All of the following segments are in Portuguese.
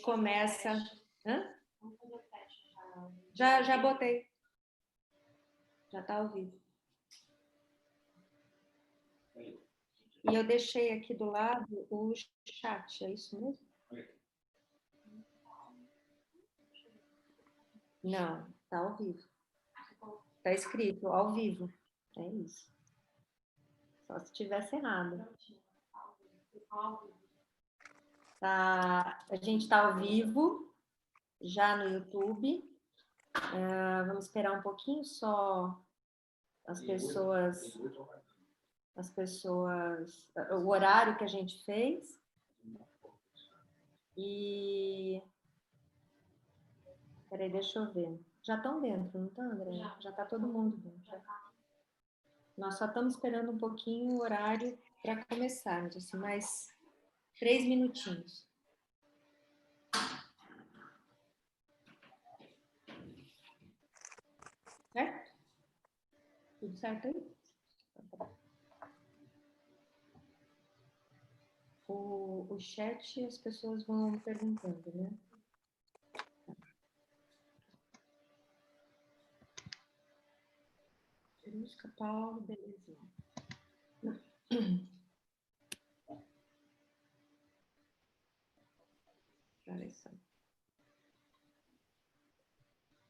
começa... Hã? Já botei. Já está ao vivo. E eu deixei aqui do lado o chat, é isso mesmo? Não, está ao vivo. Está escrito ao vivo. É isso. Só se tivesse errado. Tá, a gente está ao vivo, já no YouTube. Vamos esperar um pouquinho só as pessoas, o horário que a gente fez. E... Peraí, deixa eu ver. Já estão dentro, não está, André? Já está todo mundo dentro. Nós só estamos esperando um pouquinho o horário para começarmos, assim, mais 3 minutinhos. Certo? Tudo certo aí? O chat, as pessoas vão perguntando, né? Busca, Paulo, beleza. Olha só.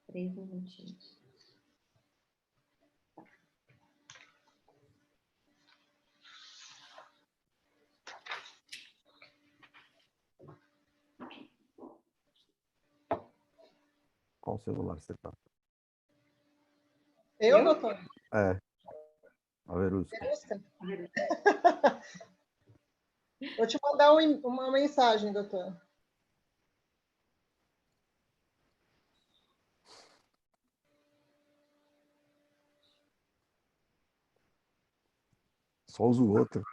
3 minutinhos. Qual celular você tá? Eu, doutor? É. A Verusca. Vou te mandar uma mensagem, doutor. Só usa o outro.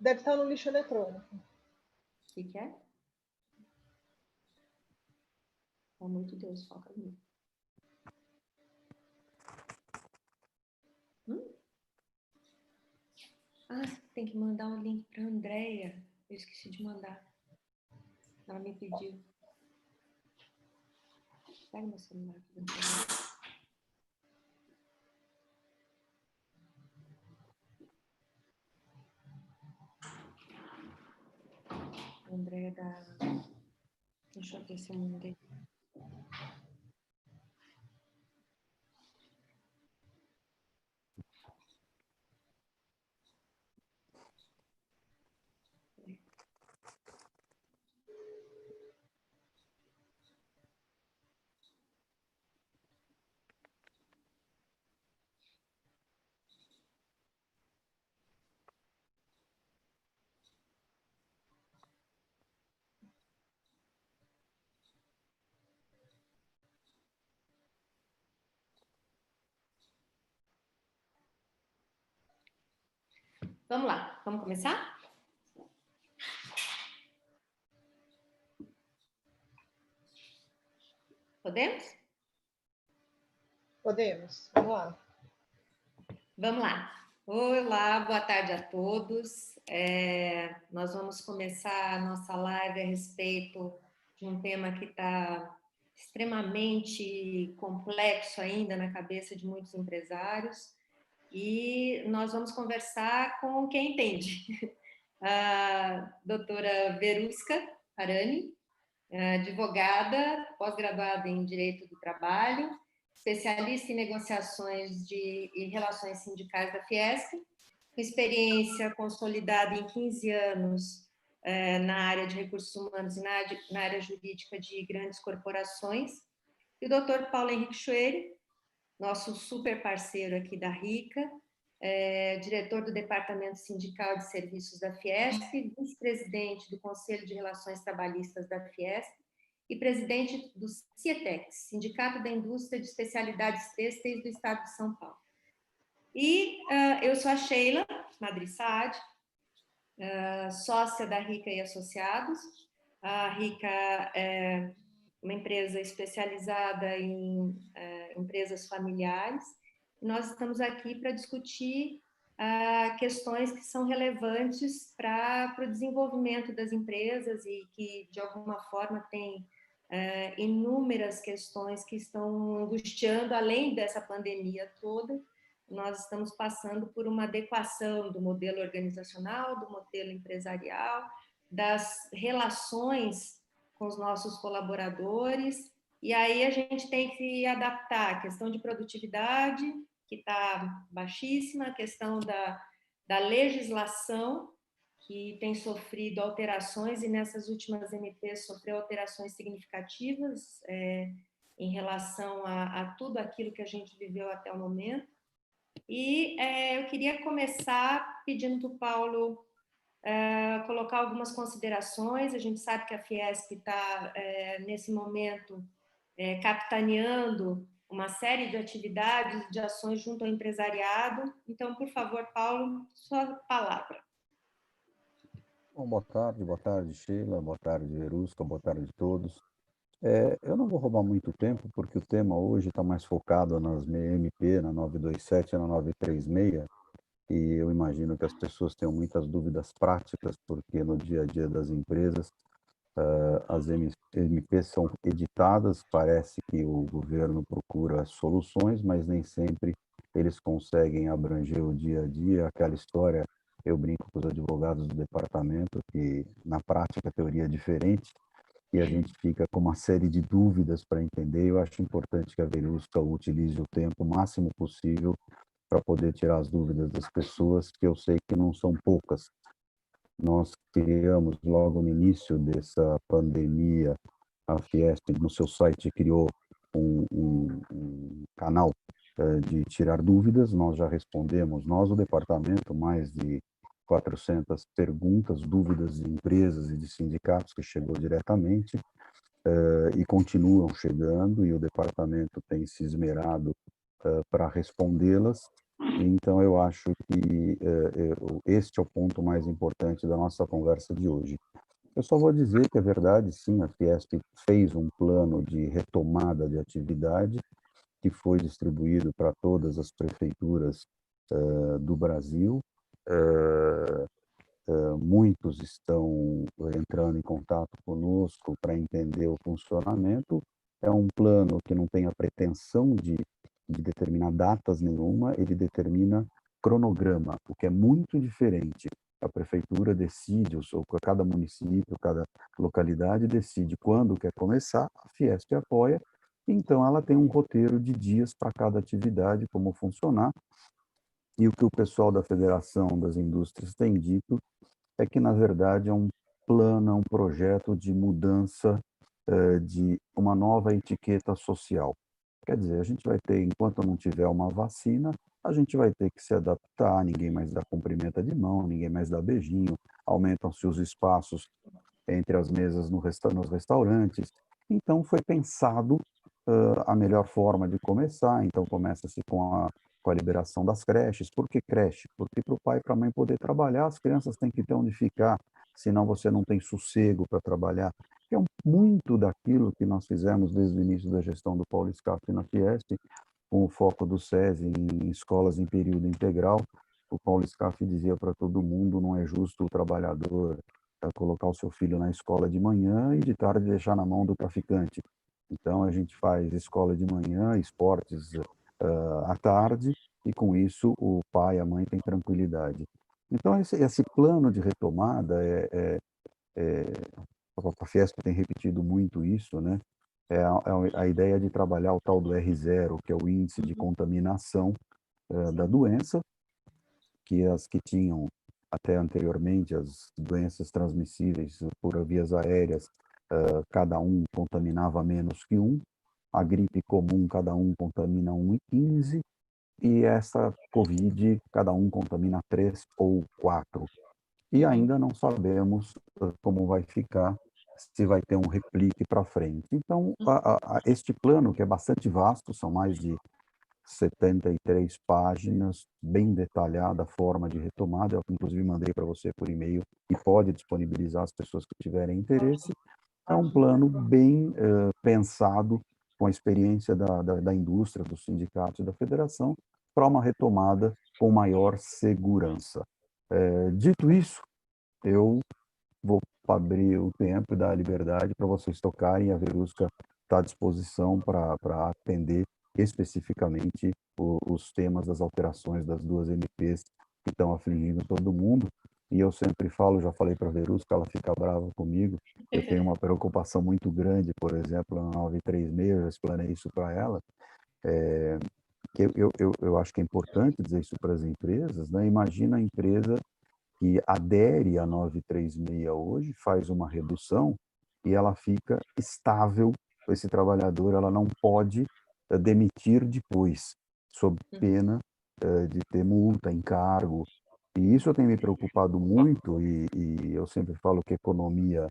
Deve estar no lixo eletrônico. O que é? Pelo amor de Deus, foca em mim. Ah, tem que mandar um link para a Andrea. Eu esqueci de mandar. Ela me pediu. Pega meu celular aqui dentro. Andrea da... Deixa eu ver se eu mandei. Vamos lá, vamos começar? Podemos? Podemos. Vamos lá. Vamos lá. Olá, boa tarde a todos. Nós vamos começar a nossa live a respeito de um tema que está extremamente complexo ainda na cabeça de muitos empresários e nós vamos conversar com quem entende. A doutora Verusca Arani, advogada, pós-graduada em Direito do Trabalho, especialista em negociações e relações sindicais da Fiesp, com experiência consolidada em 15 anos na área de recursos humanos e na área jurídica de grandes corporações, e o doutor Paulo Henrique Schwerer, nosso super parceiro aqui da RICA, diretor do Departamento Sindical de Serviços da Fiesp, vice-presidente do Conselho de Relações Trabalhistas da Fiesp e presidente do CIETEX, Sindicato da Indústria de Especialidades Têxteis do Estado de São Paulo. E eu sou a Sheila Madri Saad, sócia da Rica e Associados. A Rica é uma empresa especializada em empresas familiares. Nós estamos aqui para discutir questões que são relevantes para o desenvolvimento das empresas e que, de alguma forma, têm inúmeras questões que estão angustiando, além dessa pandemia toda. Nós estamos passando por uma adequação do modelo organizacional, do modelo empresarial, das relações com os nossos colaboradores, e aí a gente tem que adaptar a questão de produtividade, que está baixíssima, a questão da legislação, que tem sofrido alterações, e nessas últimas MPs sofreu alterações significativas em relação a tudo aquilo que a gente viveu até o momento. E eu queria começar pedindo para o Paulo colocar algumas considerações. A gente sabe que a Fiesp está, nesse momento, capitaneando uma série de atividades, de ações junto ao empresariado. Então, por favor, Paulo, sua palavra. Bom, boa tarde, Sheila, boa tarde, Verusca, boa tarde a todos. Eu não vou roubar muito tempo, porque o tema hoje está mais focado nas MP, na 927 e na 936, e eu imagino que as pessoas tenham muitas dúvidas práticas, porque no dia a dia das empresas, as MPs são editadas, parece que o governo procura soluções, mas nem sempre eles conseguem abranger o dia a dia, aquela história. Eu brinco com os advogados do departamento que, na prática, a teoria é diferente, e a gente fica com uma série de dúvidas para entender. Eu acho importante que a Verusca utilize o tempo o máximo possível para poder tirar as dúvidas das pessoas, que eu sei que não são poucas. Nós criamos, logo no início dessa pandemia, a Fiesp, no seu site, criou um canal de tirar dúvidas. Nós já respondemos, nós, o departamento, mais de 400 perguntas, dúvidas de empresas e de sindicatos que chegou diretamente, e continuam chegando, e o departamento tem se esmerado para respondê-las. Então, eu acho que este é o ponto mais importante da nossa conversa de hoje. Eu só vou dizer que é verdade, sim, a Fiesp fez um plano de retomada de atividade que foi distribuído para todas as prefeituras do Brasil. Muitos estão entrando em contato conosco para entender o funcionamento. É um plano que não tem a pretensão de determinar datas nenhuma, ele determina cronograma, o que é muito diferente. A prefeitura decide, ou cada município, cada localidade decide quando quer começar, a Fiesp apoia, então ela tem um roteiro de dias para cada atividade, como funcionar, e o que o pessoal da Federação das Indústrias tem dito é que, na verdade, é um plano, é um projeto de mudança de uma nova etiqueta social. Quer dizer, a gente vai ter, enquanto não tiver uma vacina, a gente vai ter que se adaptar, ninguém mais dá cumprimenta de mão, ninguém mais dá beijinho, aumentam-se os espaços entre as mesas nos restaurantes. Então, foi pensado a melhor forma de começar. Então, começa-se com a liberação das creches. Por que creche? Porque para o pai e para a mãe poder trabalhar, as crianças têm que ter onde ficar, senão você não tem sossego para trabalhar. É muito daquilo que nós fizemos desde o início da gestão do Paulo Scaff na Fiesp, com o foco do SESI em escolas em período integral. O Paulo Scaff dizia para todo mundo: não é justo o trabalhador colocar o seu filho na escola de manhã e de tarde deixar na mão do traficante. Então, a gente faz escola de manhã, esportes à tarde, e com isso o pai e a mãe têm tranquilidade. Então, esse plano de retomada, a Fiesp tem repetido muito isso, né? A ideia de trabalhar o tal do R0, que é o índice de contaminação da doença, que as que tinham até anteriormente as doenças transmissíveis por vias aéreas, cada um contaminava menos que um, a gripe comum cada um contamina 1,15, e essa Covid cada um contamina 3 ou 4. E ainda não sabemos como vai ficar se vai ter um replique para frente. Então, este plano, que é bastante vasto, são mais de 73 páginas, bem detalhada a forma de retomada, eu inclusive mandei para você por e-mail e pode disponibilizar as pessoas que tiverem interesse. É um plano bem pensado, com a experiência da indústria, dos sindicatos e da federação, para uma retomada com maior segurança. Dito isso, eu vou abrir o tempo e dar a liberdade para vocês tocarem. A Verusca está à disposição para atender especificamente os temas das alterações das duas MPs que estão afligindo todo mundo. E eu sempre falo, já falei para a Verusca, ela fica brava comigo, eu tenho uma preocupação muito grande, por exemplo, na 936, eu já explanei isso para ela, que eu acho que é importante dizer isso para as empresas, né? Imagina a empresa que adere a 936 hoje, faz uma redução e ela fica estável, esse trabalhador, ela não pode demitir depois, sob pena de ter multa, encargo. E isso tem me preocupado muito, e eu sempre falo que economia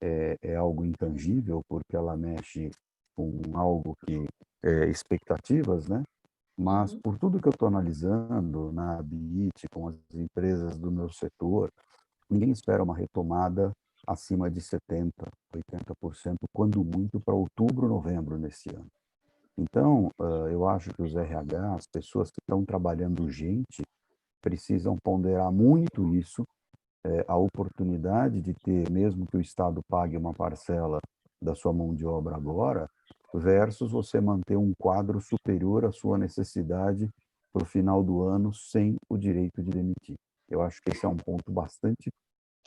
é algo intangível, porque ela mexe com algo que é expectativas, né? Mas por tudo que eu estou analisando na BIT, com as empresas do meu setor, ninguém espera uma retomada acima de 70%, 80%, quando muito, para outubro, novembro nesse ano. Então, eu acho que os RH, as pessoas que estão trabalhando urgente, precisam ponderar muito isso, a oportunidade de ter, mesmo que o Estado pague uma parcela da sua mão de obra agora, versus você manter um quadro superior à sua necessidade para o final do ano sem o direito de demitir. Eu acho que esse é um ponto bastante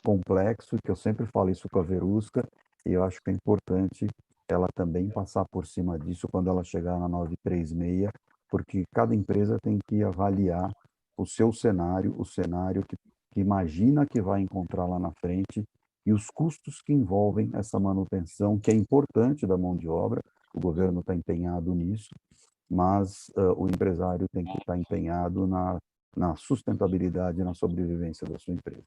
complexo, que eu sempre falo isso com a Verusca, e eu acho que é importante ela também passar por cima disso quando ela chegar na 936, porque cada empresa tem que avaliar o seu cenário, o cenário que imagina que vai encontrar lá na frente e os custos que envolvem essa manutenção, que é importante da mão de obra, o governo está empenhado nisso, mas o empresário tem que estar empenhado na sustentabilidade e na sobrevivência da sua empresa.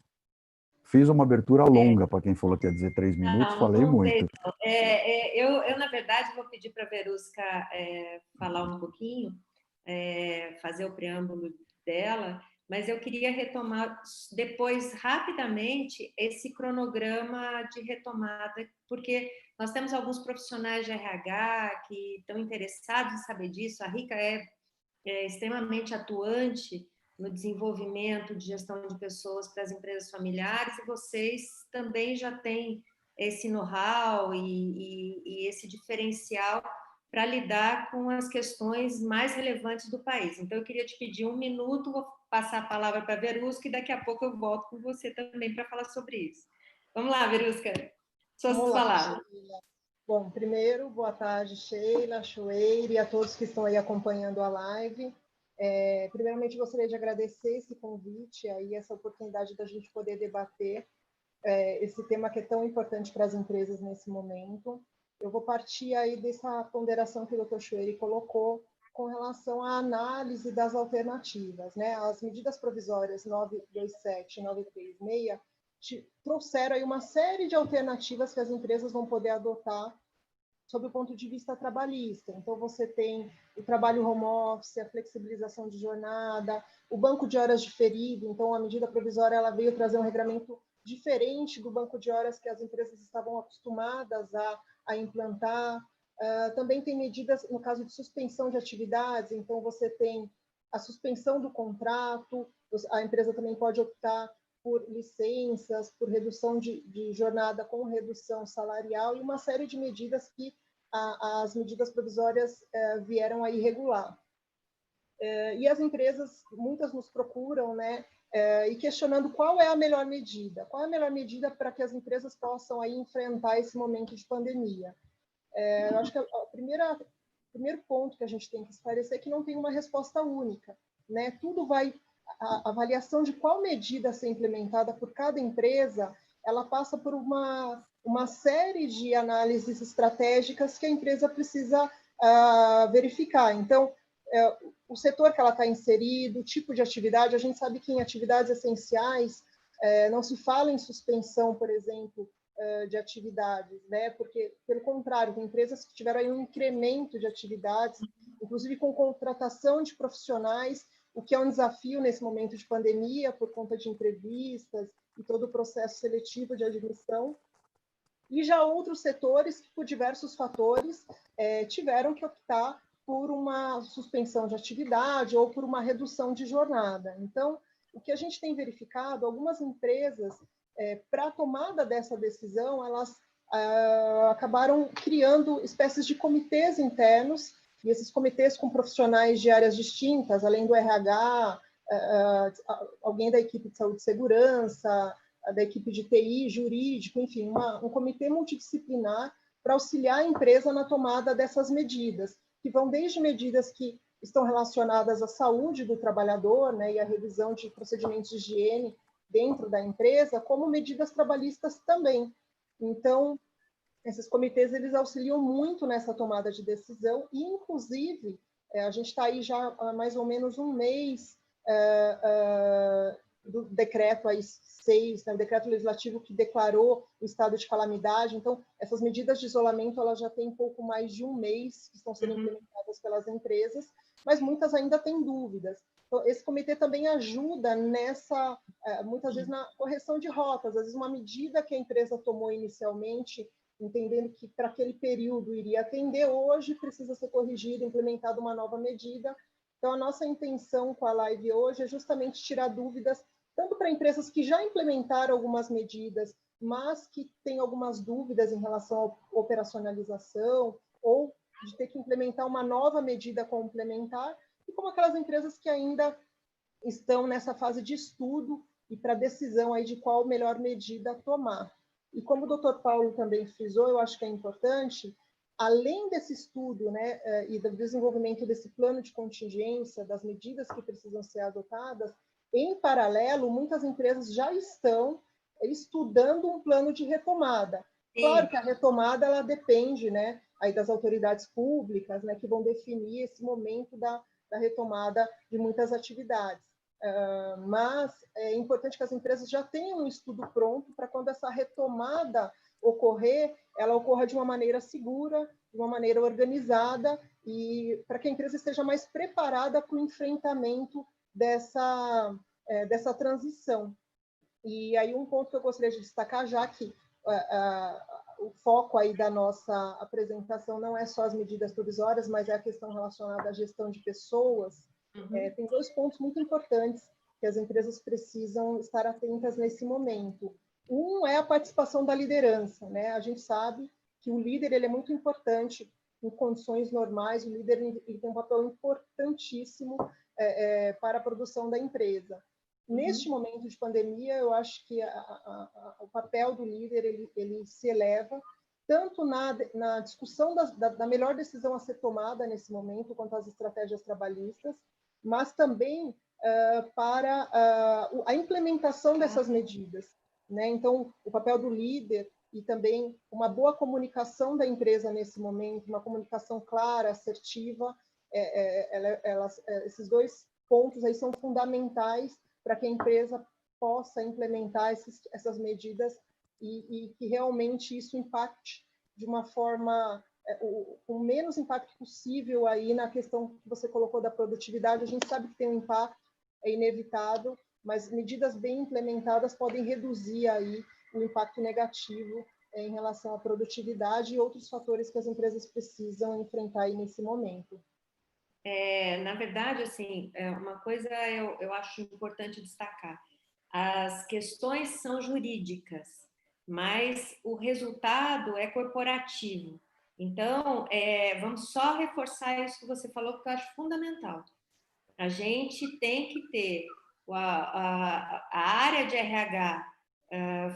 Fiz uma abertura longa, para quem falou que ia dizer 3 minutos, falei muito. Eu, na verdade, vou pedir para a Verusca falar um pouquinho, fazer o preâmbulo dela, mas eu queria retomar depois, rapidamente, esse cronograma de retomada, porque nós temos alguns profissionais de RH que estão interessados em saber disso. A Rica é extremamente atuante no desenvolvimento de gestão de pessoas para as empresas familiares, e vocês também já têm esse know-how e esse diferencial para lidar com as questões mais relevantes do país. Então, eu queria te pedir 1 minuto, vou passar a palavra para a Verusca, e daqui a pouco eu volto com você também para falar sobre isso. Vamos lá, Verusca, suas palavras. Sheila. Bom, primeiro, boa tarde, Sheila, Chueire, e a todos que estão aí acompanhando a live. Primeiramente, gostaria de agradecer esse convite, aí, essa oportunidade da gente poder debater esse tema que é tão importante para as empresas nesse momento. Eu vou partir aí dessa ponderação que o Dr. Chueire colocou com relação à análise das alternativas, né? As medidas provisórias 927 e 936 trouxeram aí uma série de alternativas que as empresas vão poder adotar sob o ponto de vista trabalhista. Então, você tem o trabalho home office, a flexibilização de jornada, o banco de horas diferido. Então, a medida provisória ela veio trazer um regramento diferente do banco de horas que as empresas estavam acostumadas a implantar. Também tem medidas, no caso de suspensão de atividades, então você tem a suspensão do contrato, a empresa também pode optar por licenças, por redução de jornada com redução salarial e uma série de medidas que as medidas provisórias vieram a regular. E as empresas, muitas nos procuram, né, e questionando qual é a melhor medida. Qual é a melhor medida para que as empresas possam aí enfrentar esse momento de pandemia? Eu acho que o primeiro ponto que a gente tem que esclarecer é que não tem uma resposta única, né? Tudo vai... A avaliação de qual medida ser implementada por cada empresa, ela passa por uma série de análises estratégicas que a empresa precisa verificar. Então, o setor que ela está inserido, o tipo de atividade, a gente sabe que em atividades essenciais não se fala em suspensão, por exemplo, de atividades, né? Porque, pelo contrário, tem empresas que tiveram aí um incremento de atividades, inclusive com contratação de profissionais, o que é um desafio nesse momento de pandemia, por conta de entrevistas e todo o processo seletivo de admissão. E já outros setores que, por diversos fatores, tiveram que optar por uma suspensão de atividade ou por uma redução de jornada. Então, o que a gente tem verificado, algumas empresas, para a tomada dessa decisão, elas acabaram criando espécies de comitês internos, e esses comitês com profissionais de áreas distintas, além do RH, alguém da equipe de saúde e segurança, da equipe de TI, jurídico, enfim, um comitê multidisciplinar para auxiliar a empresa na tomada dessas medidas, que vão desde medidas que estão relacionadas à saúde do trabalhador, né, e à revisão de procedimentos de higiene dentro da empresa, como medidas trabalhistas também. Então, esses comitês eles auxiliam muito nessa tomada de decisão e, inclusive, a gente está aí já há mais ou menos um mês do decreto aí 6, né, o decreto legislativo que declarou o estado de calamidade. Então, essas medidas de isolamento elas já têm pouco mais de um mês que estão sendo implementadas pelas empresas, mas muitas ainda têm dúvidas. Então, esse comitê também ajuda nessa, muitas vezes, na correção de rotas. Às vezes, uma medida que a empresa tomou inicialmente, entendendo que para aquele período iria atender, hoje precisa ser corrigida, implementada uma nova medida. Então, a nossa intenção com a live hoje é justamente tirar dúvidas, tanto para empresas que já implementaram algumas medidas, mas que têm algumas dúvidas em relação à operacionalização, ou de ter que implementar uma nova medida complementar, e como aquelas empresas que ainda estão nessa fase de estudo e para decisão aí de qual melhor medida tomar. E como o Dr. Paulo também frisou, eu acho que é importante, além desse estudo, né, e do desenvolvimento desse plano de contingência, das medidas que precisam ser adotadas, em paralelo, muitas empresas já estão estudando um plano de retomada. Sim. Claro que a retomada ela depende, né, aí das autoridades públicas, né, que vão definir esse momento da retomada de muitas atividades. Mas é importante que as empresas já tenham um estudo pronto para quando essa retomada ocorrer, ela ocorra de uma maneira segura, de uma maneira organizada, e para que a empresa esteja mais preparada para o enfrentamento dessa transição. E aí um ponto que eu gostaria de destacar, já que o foco aí da nossa apresentação não é só as medidas provisórias, mas é a questão relacionada à gestão de pessoas. Tem dois pontos muito importantes que as empresas precisam estar atentas nesse momento. Um é a participação da liderança, né? A gente sabe que o líder ele é muito importante em condições normais, o líder ele tem um papel importantíssimo para a produção da empresa. Neste momento de pandemia, eu acho que o papel do líder ele se eleva, tanto na discussão da melhor decisão a ser tomada nesse momento, quanto às estratégias trabalhistas, mas também para a implementação dessas medidas, né? Então, o papel do líder e também uma boa comunicação da empresa nesse momento, uma comunicação clara, assertiva, esses dois pontos aí são fundamentais para que a empresa possa implementar essas medidas e que realmente isso impacte de uma forma, o menos impacto possível aí na questão que você colocou da produtividade. A gente sabe que tem um impacto, é inevitável, mas medidas bem implementadas podem reduzir aí o impacto negativo em relação à produtividade e outros fatores que as empresas precisam enfrentar aí nesse momento. Na verdade, assim, uma coisa eu acho importante destacar. As questões são jurídicas, mas o resultado é corporativo. Então, vamos só reforçar isso que você falou, que eu acho fundamental. A gente tem que ter a área de RH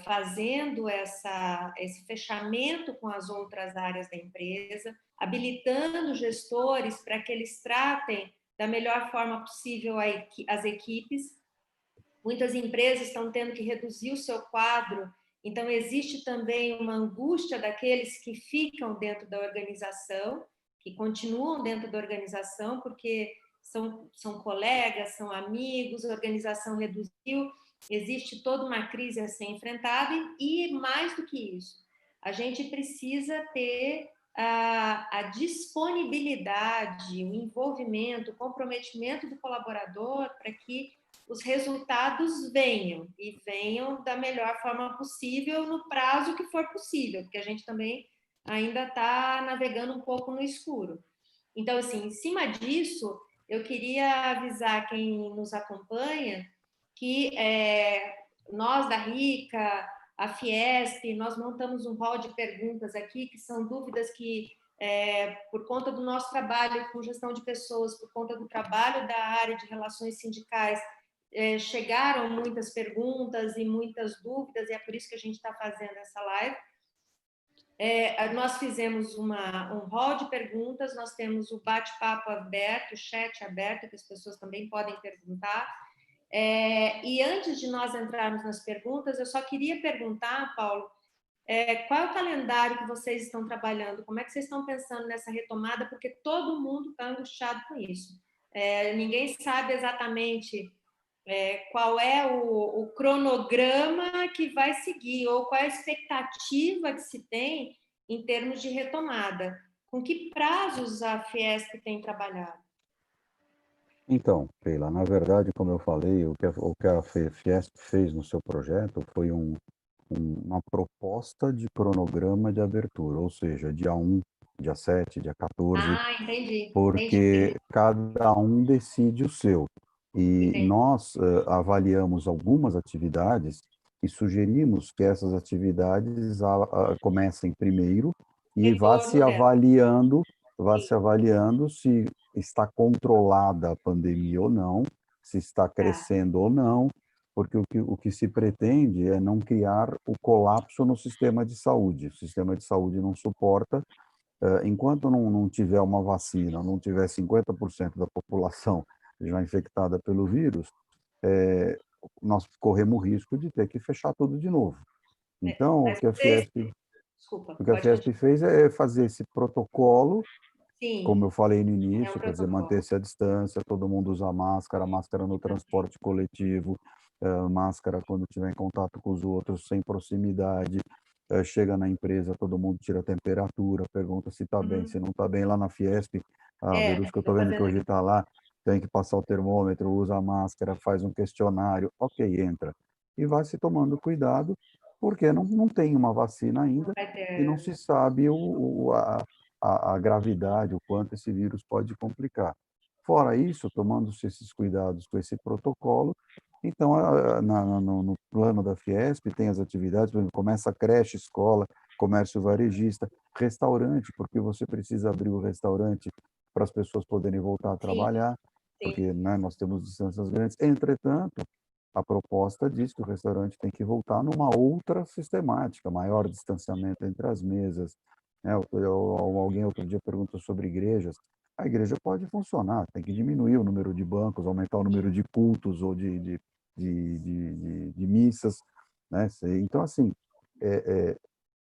fazendo esse fechamento com as outras áreas da empresa, habilitando gestores para que eles tratem da melhor forma possível as equipes. Muitas empresas estão tendo que reduzir o seu quadro, então existe também uma angústia daqueles que ficam dentro da organização, que continuam dentro da organização, porque são colegas, são amigos, a organização reduziu, existe toda uma crise a ser enfrentada e mais do que isso, a gente precisa ter a disponibilidade, o envolvimento, o comprometimento do colaborador para que os resultados venham e venham da melhor forma possível no prazo que for possível, porque a gente também ainda está navegando um pouco no escuro. Então, assim, em cima disso, eu queria avisar quem nos acompanha que nós da RICA, a Fiesp, nós montamos um hall de perguntas aqui, que são dúvidas que, por conta do nosso trabalho com gestão de pessoas, por conta do trabalho da área de relações sindicais, chegaram muitas perguntas e muitas dúvidas, e é por isso que a gente está fazendo essa live. Nós fizemos um hall de perguntas, nós temos o bate-papo aberto, o chat aberto, que as pessoas também podem perguntar. E antes de nós entrarmos nas perguntas, eu só queria perguntar, Paulo, qual é o calendário que vocês estão trabalhando? Como é que vocês estão pensando nessa retomada? Porque todo mundo está angustiado com isso. Ninguém sabe exatamente qual é o cronograma que vai seguir, ou qual é a expectativa que se tem em termos de retomada. Com que prazos a Fiesp tem trabalhado? Então, Sheila, na verdade, como eu falei, o que a Fiesp fez no seu projeto foi uma proposta de cronograma de abertura, ou seja, dia 1, dia 7, dia 14, Ah, entendi. porque cada um decide o seu. E Entendi. nós avaliamos algumas atividades e sugerimos que essas atividades comecem primeiro e Retorno dela. vá se avaliando se está controlada a pandemia ou não, se está crescendo ou não, porque o que se pretende é não criar o colapso no sistema de saúde. O sistema de saúde não suporta. Enquanto não tiver uma vacina, não tiver 50% da população já infectada pelo vírus, nós corremos o risco de ter que fechar tudo de novo. Então, Mas vocês... Desculpa, o que a pode Fiesp continuar. fez é fazer esse protocolo, Sim, como eu falei no é um início, quer dizer, protocolo. manter-se a distância, todo mundo usa máscara no transporte coletivo, máscara quando estiver em contato com os outros, sem proximidade. Chega na empresa, todo mundo tira a temperatura, pergunta se está bem, se não está bem. Lá na Fiesp, a Verusca, eu estou Estou vendo que fazendo hoje aqui. está lá, tem que passar o termômetro, usa a máscara, faz um questionário, ok, entra. E vai se tomando cuidado, porque não tem uma vacina ainda Vai e não ter... se sabe a gravidade, o quanto esse vírus pode complicar. Fora isso, tomando-se esses cuidados com esse protocolo, então, no plano da Fiesp, tem as atividades, por exemplo, começa a creche, escola, comércio varejista, restaurante, porque você precisa abrir o restaurante para as pessoas poderem voltar a Sim, trabalhar, sim. porque né, nós temos distâncias grandes. Entretanto, a proposta diz que o restaurante tem que voltar numa outra sistemática, maior distanciamento entre as mesas. Né? Alguém outro dia perguntou sobre igrejas. A igreja pode funcionar, tem que diminuir o número de bancos, aumentar o número de cultos ou de missas. Né? Então, assim,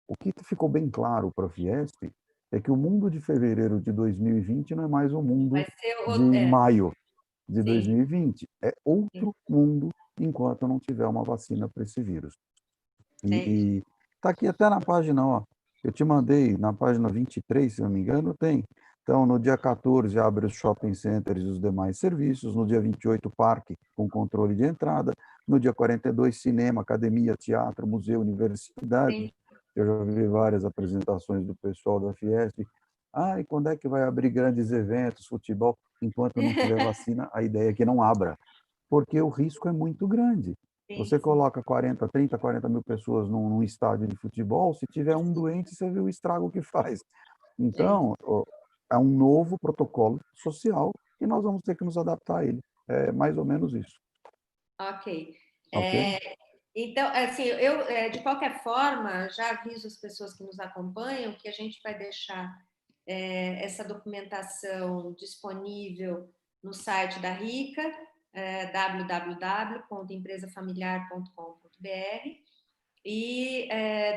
o que ficou bem claro para a Fiesp é que o mundo de fevereiro de 2020 não é mais o mundo Vai ser de o... maio de sim, 2020. É sim. outro mundo enquanto não tiver uma vacina para esse vírus. Entendi. E está aqui até na página, ó, eu te mandei, na página 23, se não me engano, tem. Então, no dia 14, abre os shopping centers e os demais serviços. No dia 28, parque com controle de entrada. No dia 42, cinema, academia, teatro, museu, universidade. Entendi. Eu já vi várias apresentações do pessoal da Fiesp. Ah, e quando é que vai abrir grandes eventos, futebol? Enquanto não tiver vacina, a ideia é que não abra, porque o risco é muito grande. Sim, Você sim. coloca 40 mil pessoas num estádio de futebol, se tiver um doente, você vê o estrago que faz. Gente, Então, é um novo protocolo social e nós vamos ter que nos adaptar a ele. É mais ou menos isso, ok. ok? Então, assim, eu, de qualquer forma, já aviso as pessoas que nos acompanham que a gente vai deixar essa documentação disponível no site da RICA, www.empresafamiliar.com.br, e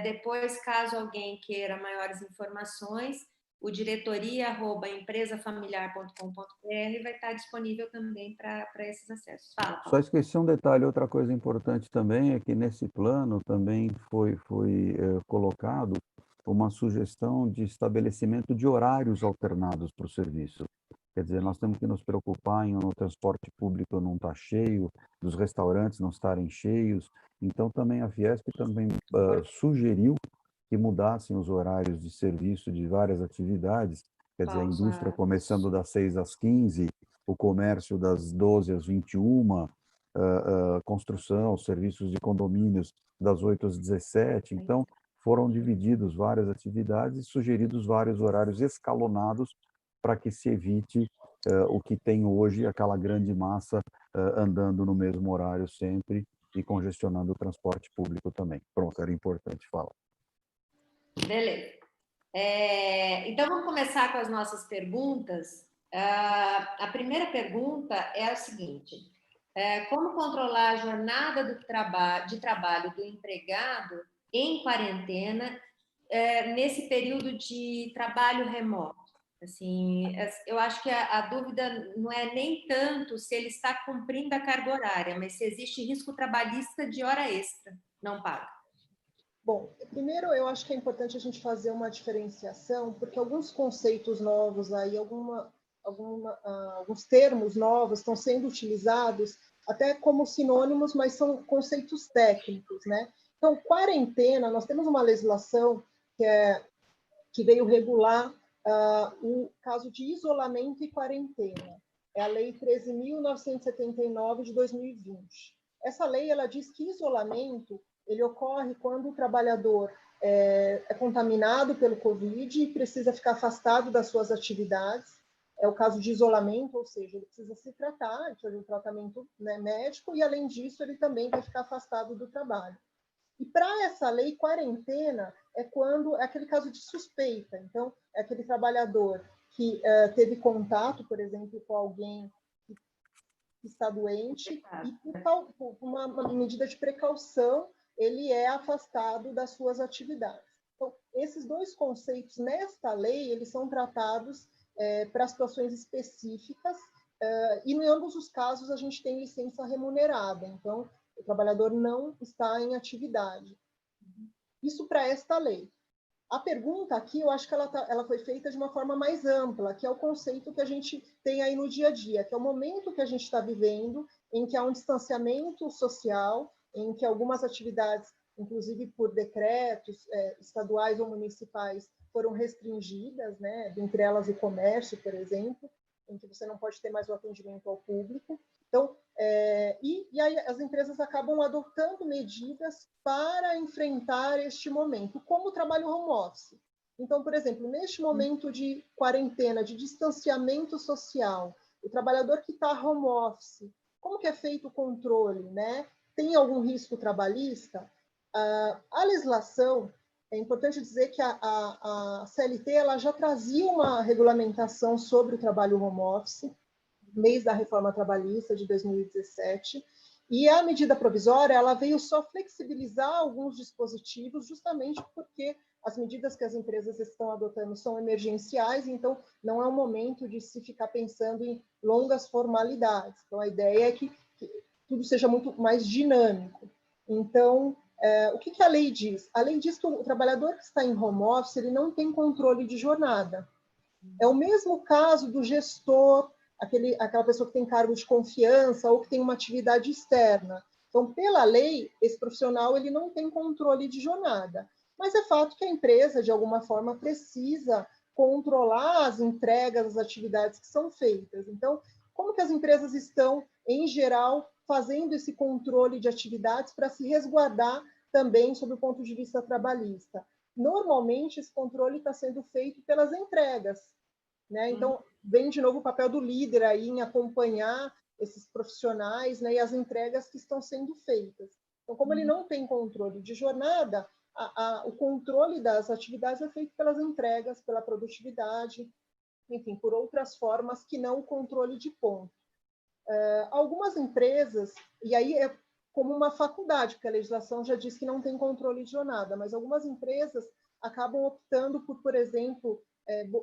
depois, caso alguém queira maiores informações, o diretoria@empresafamiliar.com.br vai estar disponível também para esses acessos. Fala, Paulo. Só esqueci um detalhe, outra coisa importante também é que nesse plano também foi colocado uma sugestão de estabelecimento de horários alternados para o serviço. Quer dizer, nós temos que nos preocupar em o transporte público não estar cheio, dos restaurantes não estarem cheios. Então, também a Fiesp também sugeriu que mudassem os horários de serviço de várias atividades. Quer dizer, a indústria começando das 6 às 15, o comércio das 12 às 21, construção, serviços de condomínios das 8 às 17. Então, foram divididos várias atividades e sugeridos vários horários escalonados para que se evite o que tem hoje, aquela grande massa andando no mesmo horário sempre e congestionando o transporte público também. Pronto, era importante falar. Beleza. Então, vamos começar com as nossas perguntas. A primeira pergunta é a seguinte: como controlar a jornada de trabalho do empregado em quarentena nesse período de trabalho remoto? Assim, eu acho que a dúvida não é nem tanto se ele está cumprindo a carga horária, mas se existe risco trabalhista de hora extra não paga. Bom, primeiro eu acho que é importante a gente fazer uma diferenciação, porque alguns conceitos novos aí, alguns termos novos estão sendo utilizados até como sinônimos, mas são conceitos técnicos, né? Então, quarentena, nós temos uma legislação que veio regular o caso de isolamento e quarentena. É a Lei 13.979 de 2020. Essa lei ela diz que isolamento ele ocorre quando o trabalhador é contaminado pelo Covid e precisa ficar afastado das suas atividades. É o caso de isolamento, ou seja, ele precisa se tratar, ele precisa de um tratamento, né, médico, e além disso ele também vai ficar afastado do trabalho. E para essa lei, quarentena é quando é aquele caso de suspeita. Então, é aquele trabalhador que teve contato, por exemplo, com alguém que está doente e por uma medida de precaução, ele é afastado das suas atividades. Então, esses dois conceitos nesta lei, eles são tratados para situações específicas e em ambos os casos a gente tem licença remunerada. Então, o trabalhador não está em atividade. Isso para esta lei. A pergunta aqui, eu acho que ela foi feita de uma forma mais ampla, que é o conceito que a gente tem aí no dia a dia, que é o momento que a gente está vivendo, em que há um distanciamento social, em que algumas atividades, inclusive por decretos estaduais ou municipais, foram restringidas, né? Entre elas o comércio, por exemplo, em que você não pode ter mais o atendimento ao público. Então, e aí as empresas acabam adotando medidas para enfrentar este momento, como o trabalho home office. Então, por exemplo, neste momento de quarentena, de distanciamento social, o trabalhador que está home office, como que é feito o controle, né? Tem algum risco trabalhista? A legislação, é importante dizer que a CLT ela já trazia uma regulamentação sobre o trabalho home office, mês da reforma trabalhista de 2017, e a medida provisória ela veio só flexibilizar alguns dispositivos, justamente porque as medidas que as empresas estão adotando são emergenciais, então não é um momento de se ficar pensando em longas formalidades. Então, a ideia é que tudo seja muito mais dinâmico. Então, o que a lei diz? A lei diz que o trabalhador que está em home office ele não tem controle de jornada. É o mesmo caso do gestor, aquela pessoa que tem cargo de confiança ou que tem uma atividade externa. Então, pela lei, esse profissional ele não tem controle de jornada. Mas é fato que a empresa, de alguma forma, precisa controlar as entregas, as atividades que são feitas. Então, como que as empresas estão, em geral, fazendo esse controle de atividades para se resguardar também sob o ponto de vista trabalhista? Normalmente, esse controle está sendo feito pelas entregas, né? Então, vem de novo o papel do líder aí em acompanhar esses profissionais, né, e as entregas que estão sendo feitas. Então, como ele não tem controle de jornada, o controle das atividades é feito pelas entregas, pela produtividade, enfim, por outras formas que não o controle de ponto. Algumas empresas, e aí é como uma faculdade, porque a legislação já diz que não tem controle de jornada, mas algumas empresas acabam optando por exemplo,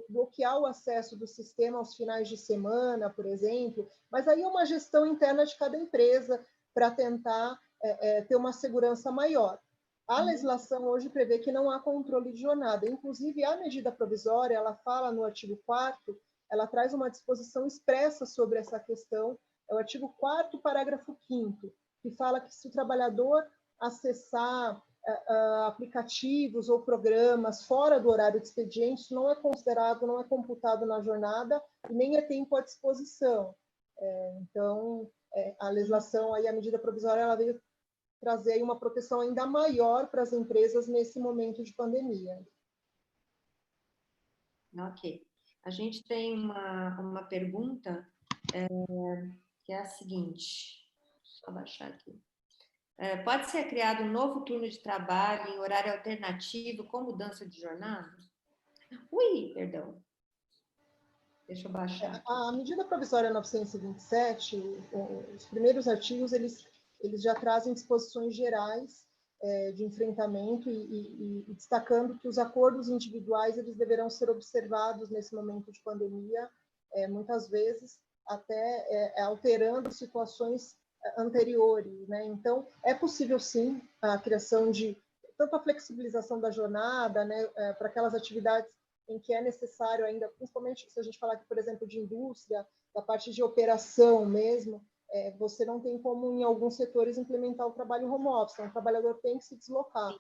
bloquear o acesso do sistema aos finais de semana, por exemplo, mas aí é uma gestão interna de cada empresa para tentar ter uma segurança maior. A legislação hoje prevê que não há controle de jornada. Inclusive, a medida provisória, ela fala no artigo 4º, ela traz uma disposição expressa sobre essa questão, é o artigo 4º, parágrafo 5º, que fala que se o trabalhador acessar aplicativos ou programas fora do horário de expediente, isso não é considerado, não é computado na jornada e nem é tempo à disposição. Então, a legislação, aí, a medida provisória, ela veio trazer aí uma proteção ainda maior para as empresas nesse momento de pandemia. Ok. A gente tem uma pergunta que é a seguinte, só baixar aqui. Pode ser criado um novo turno de trabalho em horário alternativo com mudança de jornada? Ui, perdão. Deixa eu baixar. A medida provisória 927, os primeiros artigos, eles já trazem disposições gerais de enfrentamento e destacando que os acordos individuais eles deverão ser observados nesse momento de pandemia, muitas vezes até alterando situações anteriores, né? Então, é possível, sim, a criação de tanto a flexibilização da jornada, né, para aquelas atividades em que é necessário ainda, principalmente se a gente falar aqui, por exemplo, de indústria, da parte de operação mesmo, você não tem como, em alguns setores, implementar o trabalho home office, então o trabalhador tem que se deslocar.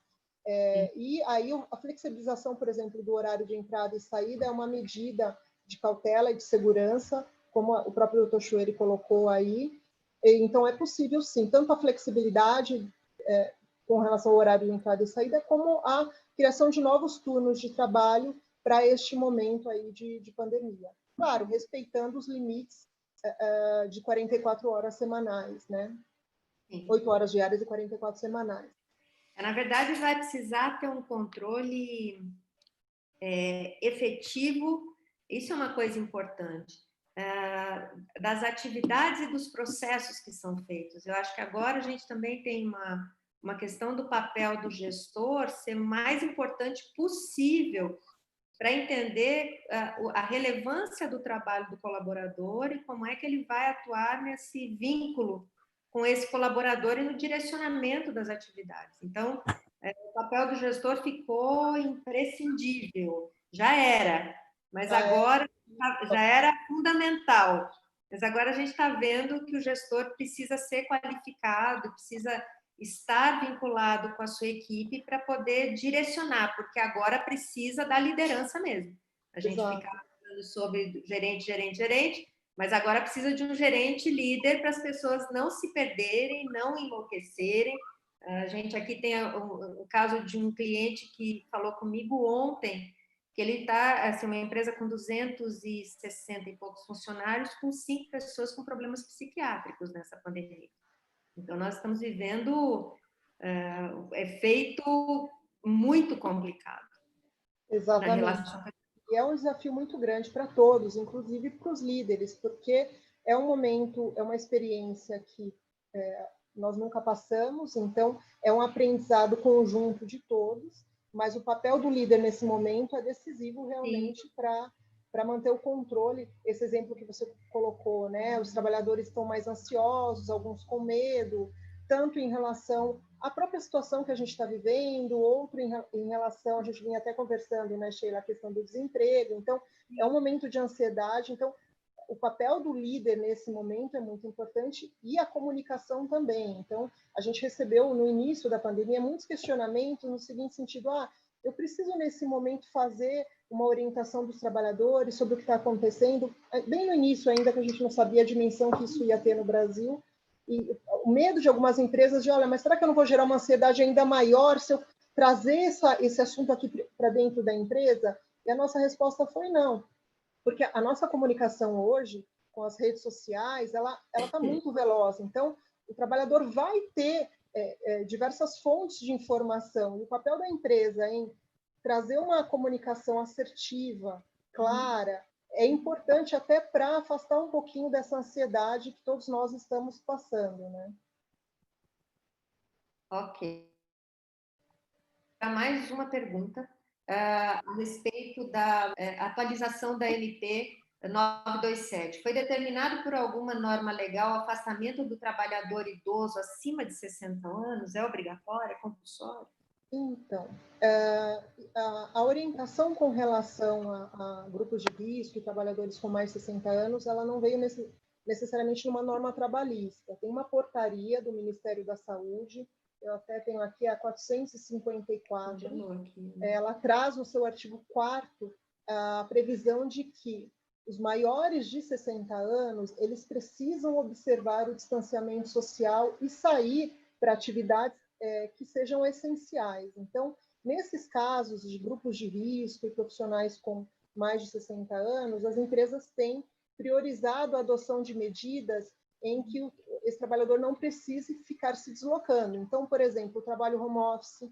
E aí a flexibilização, por exemplo, do horário de entrada e saída é uma medida de cautela e de segurança, como o próprio Dr. Chueri colocou aí. Então, é possível, sim, tanto a flexibilidade com relação ao horário de entrada e saída, como a criação de novos turnos de trabalho para este momento aí de pandemia. Claro, respeitando os limites de 44 horas semanais, né? Sim. 8 horas diárias e 44 semanais. Na verdade, vai precisar ter um controle efetivo, isso é uma coisa importante, das atividades e dos processos que são feitos. Eu acho que agora a gente também tem uma questão do papel do gestor ser mais importante possível para entender a relevância do trabalho do colaborador e como é que ele vai atuar nesse vínculo com esse colaborador e no direcionamento das atividades. Então, o papel do gestor ficou imprescindível, já era, mas agora já era fundamental. Mas agora a gente está vendo que o gestor precisa ser qualificado, precisa estar vinculado com a sua equipe para poder direcionar, porque agora precisa da liderança mesmo. A gente fica falando sobre gerente, mas agora precisa de um gerente líder para as pessoas não se perderem, não enlouquecerem. A gente aqui tem o caso de um cliente que falou comigo ontem que ele está, assim, uma empresa com 260 e poucos funcionários, com 5 pessoas com problemas psiquiátricos nessa pandemia. Então, nós estamos vivendo efeito muito complicado. Exatamente. E é um desafio muito grande para todos, inclusive para os líderes, porque é um momento, é uma experiência que nós nunca passamos, então é um aprendizado conjunto de todos, mas o papel do líder nesse momento é decisivo realmente para manter o controle. Esse exemplo que você colocou, né? Os trabalhadores estão mais ansiosos, alguns com medo, tanto em relação à própria situação que a gente está vivendo, outro em relação, a gente vinha até conversando, né, Sheila, a questão do desemprego. Então, é um momento de ansiedade. Então, o papel do líder nesse momento é muito importante e a comunicação também. Então, a gente recebeu no início da pandemia muitos questionamentos no seguinte sentido: eu preciso nesse momento fazer uma orientação dos trabalhadores sobre o que está acontecendo, bem no início ainda, que a gente não sabia a dimensão que isso ia ter no Brasil, e o medo de algumas empresas de, olha, mas será que eu não vou gerar uma ansiedade ainda maior se eu trazer esse assunto aqui para dentro da empresa? E a nossa resposta foi não, porque a nossa comunicação hoje, com as redes sociais, ela está muito veloz. Então, o trabalhador vai ter diversas fontes de informação. E o papel da empresa em trazer uma comunicação assertiva, clara, é importante até para afastar um pouquinho dessa ansiedade que todos nós estamos passando, né? Ok. Mais uma pergunta a respeito da atualização da MP 927. Foi determinado por alguma norma legal o afastamento do trabalhador idoso acima de 60 anos? É obrigatório? É compulsório? Então, a orientação com relação a grupos de risco e trabalhadores com mais de 60 anos, ela não veio necessariamente numa norma trabalhista. Tem uma portaria do Ministério da Saúde, eu até tenho aqui a 454, ela traz no seu artigo 4º a previsão de que os maiores de 60 anos, eles precisam observar o distanciamento social e sair para atividades que sejam essenciais. Então, nesses casos de grupos de risco e profissionais com mais de 60 anos, as empresas têm priorizado a adoção de medidas em que esse trabalhador não precise ficar se deslocando. Então, por exemplo, o trabalho home office,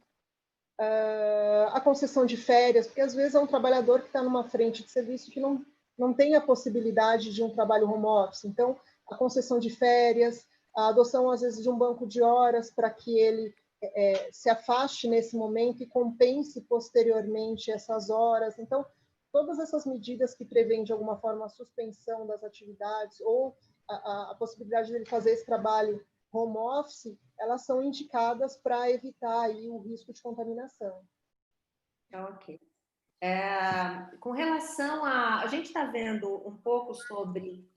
a concessão de férias, porque às vezes é um trabalhador que está numa frente de serviço que não tem a possibilidade de um trabalho home office. Então, a concessão de férias, a adoção, às vezes, de um banco de horas para que ele se afaste nesse momento e compense posteriormente essas horas. Então, todas essas medidas que prevêem, de alguma forma, a suspensão das atividades ou a possibilidade de ele fazer esse trabalho home office, elas são indicadas para evitar aí o risco de contaminação. Ok. Com relação a gente está vendo um pouco sobre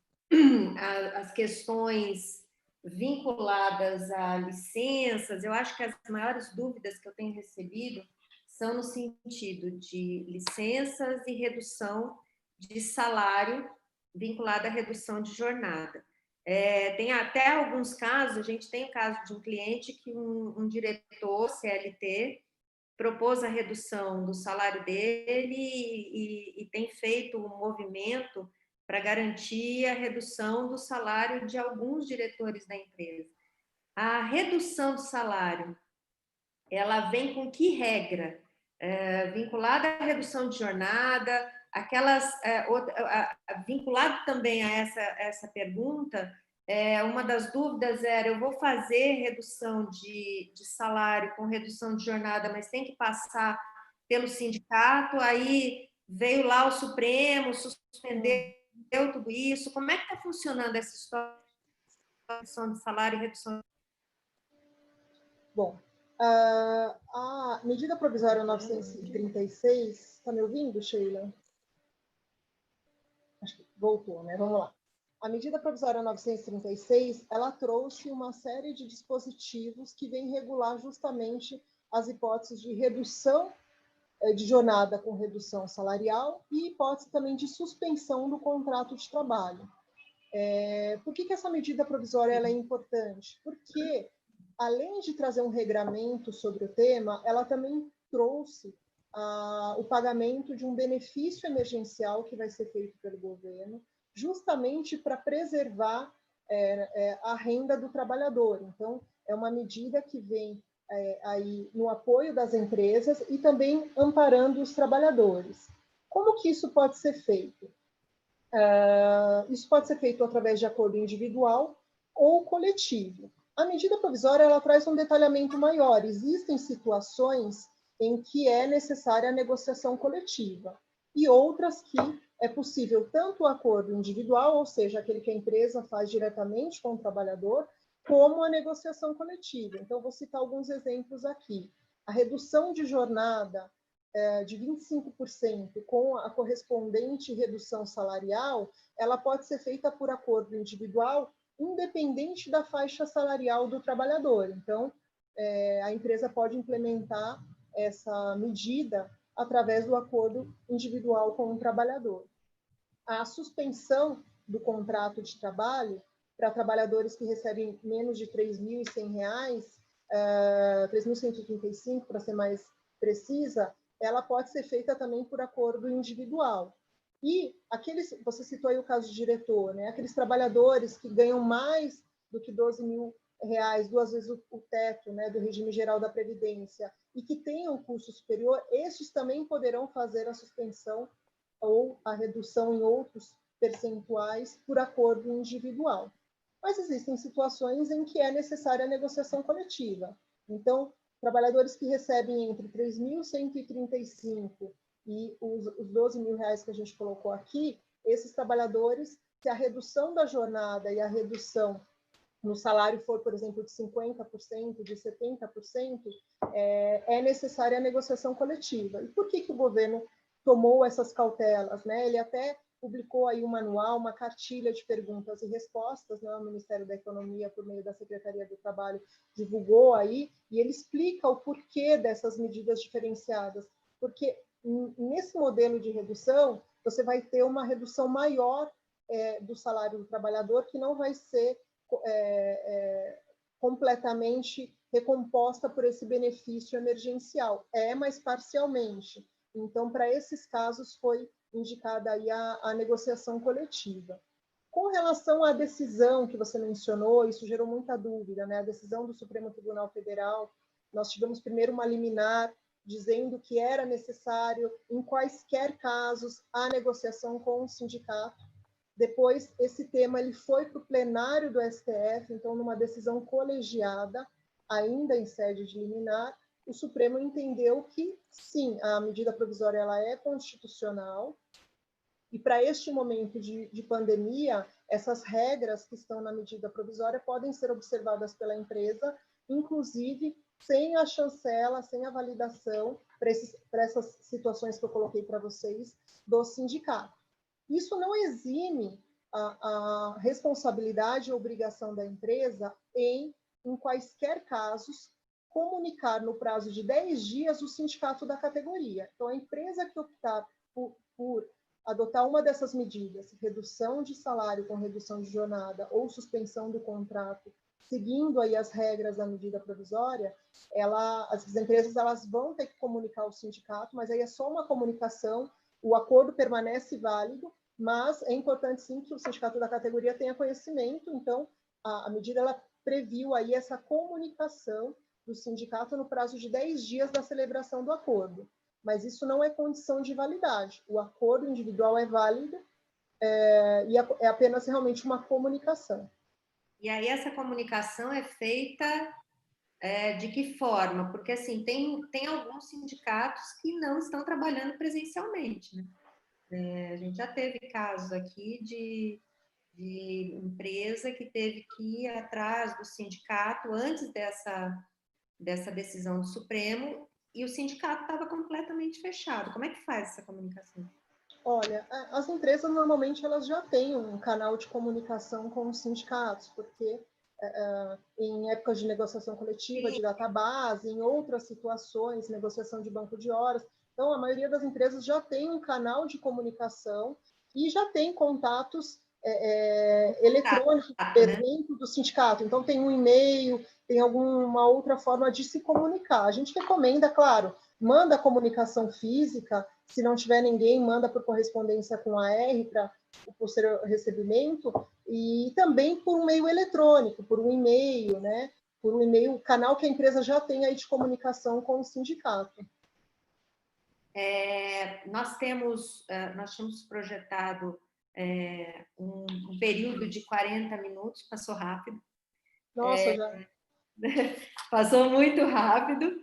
as questões vinculadas a licenças. Eu acho que as maiores dúvidas que eu tenho recebido são no sentido de licenças e redução de salário vinculada à redução de jornada. Tem até alguns casos, a gente tem o caso de um cliente que um diretor CLT propôs a redução do salário dele e tem feito um movimento para garantir a redução do salário de alguns diretores da empresa. A redução do salário, ela vem com que regra? Vinculada à redução de jornada, vinculado também a essa pergunta, uma das dúvidas era, eu vou fazer redução de salário com redução de jornada, mas tem que passar pelo sindicato, aí veio lá o Supremo, suspendeu tudo isso. Como é que está funcionando essa história de redução de salário e redução? Bom, a medida provisória 936, está me ouvindo, Sheila? Acho que voltou, né? Vamos lá. A medida provisória 936, ela trouxe uma série de dispositivos que vêm regular justamente as hipóteses de redução de jornada com redução salarial e hipótese também de suspensão do contrato de trabalho. Por que essa medida provisória ela é importante? Porque, além de trazer um regramento sobre o tema, ela também trouxe o pagamento de um benefício emergencial que vai ser feito pelo governo, justamente para preservar a renda do trabalhador. Então, é uma medida que vem aí no apoio das empresas e também amparando os trabalhadores. Como que isso pode ser feito? Isso pode ser feito através de acordo individual ou coletivo. A medida provisória ela traz um detalhamento maior. Existem situações em que é necessária a negociação coletiva e outras que é possível tanto o acordo individual, ou seja, aquele que a empresa faz diretamente com o trabalhador, como a negociação coletiva. Então, vou citar alguns exemplos aqui. A redução de jornada de 25% com a correspondente redução salarial, ela pode ser feita por acordo individual, independente da faixa salarial do trabalhador. Então, a empresa pode implementar essa medida através do acordo individual com o trabalhador. A suspensão do contrato de trabalho para trabalhadores que recebem menos de R$ 3.100, R$ 3.135, para ser mais precisa, ela pode ser feita também por acordo individual. E você citou aí o caso de diretor, né? Aqueles trabalhadores que ganham mais do que R$ 12.000, 2 vezes o teto, né, do regime geral da Previdência, e que tenham um custo superior, esses também poderão fazer a suspensão ou a redução em outros percentuais por acordo individual. Mas existem situações em que é necessária a negociação coletiva. Então, trabalhadores que recebem entre 3.135 e os 12 mil reais que a gente colocou aqui, esses trabalhadores, se a redução da jornada e a redução no salário for, por exemplo, de 50%, de 70%, é necessária a negociação coletiva. E por que o governo tomou essas cautelas, né? Ele até publicou aí um manual, uma cartilha de perguntas e respostas, né? O Ministério da Economia, por meio da Secretaria do Trabalho, divulgou aí, e ele explica o porquê dessas medidas diferenciadas. Porque nesse modelo de redução, você vai ter uma redução maior do salário do trabalhador, que não vai ser completamente recomposta por esse benefício emergencial. Mas parcialmente. Então, para esses casos, foi indicada aí a negociação coletiva. Com relação à decisão que você mencionou, isso gerou muita dúvida, né? A decisão do Supremo Tribunal Federal, nós tivemos primeiro uma liminar dizendo que era necessário, em quaisquer casos, a negociação com o sindicato. Depois, esse tema ele foi para o plenário do STF, então, numa decisão colegiada, ainda em sede de liminar, o Supremo entendeu que, sim, a medida provisória ela é constitucional, e para este momento de pandemia, essas regras que estão na medida provisória podem ser observadas pela empresa, inclusive sem a chancela, sem a validação para essas situações que eu coloquei para vocês do sindicato. Isso não exime a responsabilidade e obrigação da empresa em quaisquer casos, comunicar no prazo de 10 dias o sindicato da categoria. Então, a empresa que optar por adotar uma dessas medidas, redução de salário com redução de jornada ou suspensão do contrato, seguindo aí as regras da medida provisória, as empresas elas vão ter que comunicar ao sindicato, mas aí é só uma comunicação, o acordo permanece válido, mas é importante sim que o sindicato da categoria tenha conhecimento, então a medida ela previu aí essa comunicação do sindicato no prazo de 10 dias da celebração do acordo, mas isso não é condição de validade, o acordo individual é válido e é apenas realmente uma comunicação. E aí essa comunicação é feita de que forma? Porque, assim, tem alguns sindicatos que não estão trabalhando presencialmente, né? A gente já teve casos aqui de empresa que teve que ir atrás do sindicato antes dessa decisão do Supremo e o sindicato estava completamente fechado. Como é que faz essa comunicação? Olha, as empresas normalmente elas já têm um canal de comunicação com os sindicatos, porque em épocas de negociação coletiva, de database, em outras situações, negociação de banco de horas. Então, a maioria das empresas já tem um canal de comunicação e já tem contatos eletrônicos dentro do sindicato. Então, tem um e-mail, tem alguma outra forma de se comunicar. A gente recomenda, claro, manda a comunicação física, se não tiver ninguém, manda por correspondência com a R para o posterior recebimento, e também por um meio eletrônico, por um e-mail, né? Por um e-mail, o canal que a empresa já tem aí de comunicação com o sindicato. Nós tínhamos projetado um período de 40 minutos, passou rápido. Nossa, já. Passou muito rápido,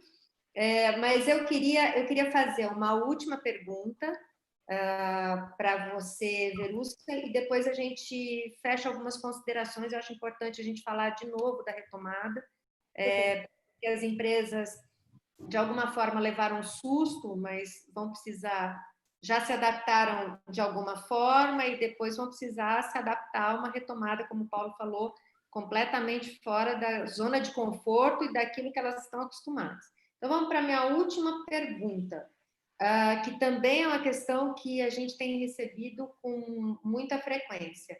mas eu queria fazer uma última pergunta para você, Verusca, e depois a gente fecha algumas considerações. Eu acho importante a gente falar de novo da retomada, porque as empresas, de alguma forma, levaram um susto, mas vão precisar, já se adaptaram de alguma forma e depois vão precisar se adaptar a uma retomada, como o Paulo falou, completamente fora da zona de conforto e daquilo que elas estão acostumadas. Então, vamos para a minha última pergunta, que também é uma questão que a gente tem recebido com muita frequência.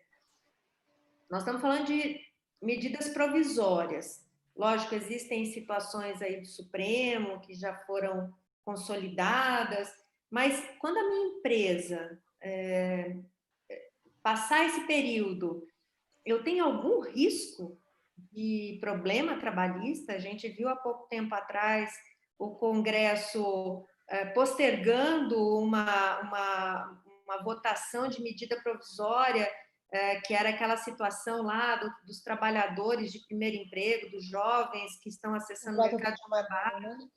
Nós estamos falando de medidas provisórias. Lógico, existem situações aí do Supremo que já foram consolidadas, mas quando a minha empresa passar esse período, eu tenho algum risco de problema trabalhista? A gente viu há pouco tempo atrás o Congresso postergando uma votação de medida provisória que era aquela situação lá dos trabalhadores de primeiro emprego, dos jovens que estão acessando o mercado de trabalho. Né?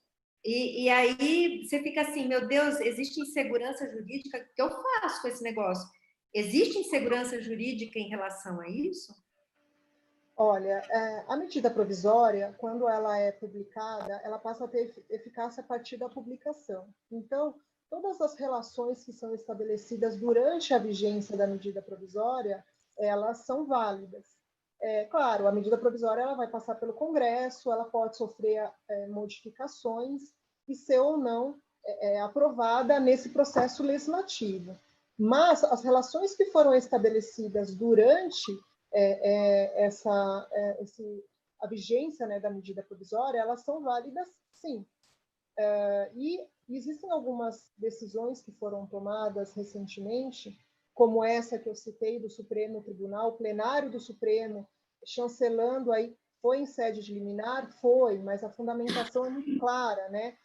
E aí você fica assim, meu Deus, existe insegurança jurídica? O que eu faço com esse negócio? Existe insegurança jurídica em relação a isso? Olha, a medida provisória, quando ela é publicada, ela passa a ter eficácia a partir da publicação. Então, todas as relações que são estabelecidas durante a vigência da medida provisória, elas são válidas. Claro, a medida provisória ela vai passar pelo Congresso, ela pode sofrer modificações e ser ou não aprovada nesse processo legislativo. Mas as relações que foram estabelecidas durante a vigência, né, da medida provisória, elas são válidas, sim. E existem algumas decisões que foram tomadas recentemente, como essa que eu citei do Supremo Tribunal, o plenário do Supremo, chancelando aí, foi em sede de liminar? Foi, mas a fundamentação é muito clara, né?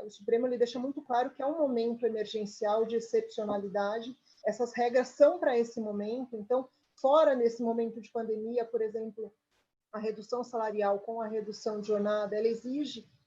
O Supremo ele deixa muito claro que é um momento emergencial de excepcionalidade, essas regras são para esse momento, então, fora nesse momento de pandemia, por exemplo, a redução salarial com a redução de jornada, ela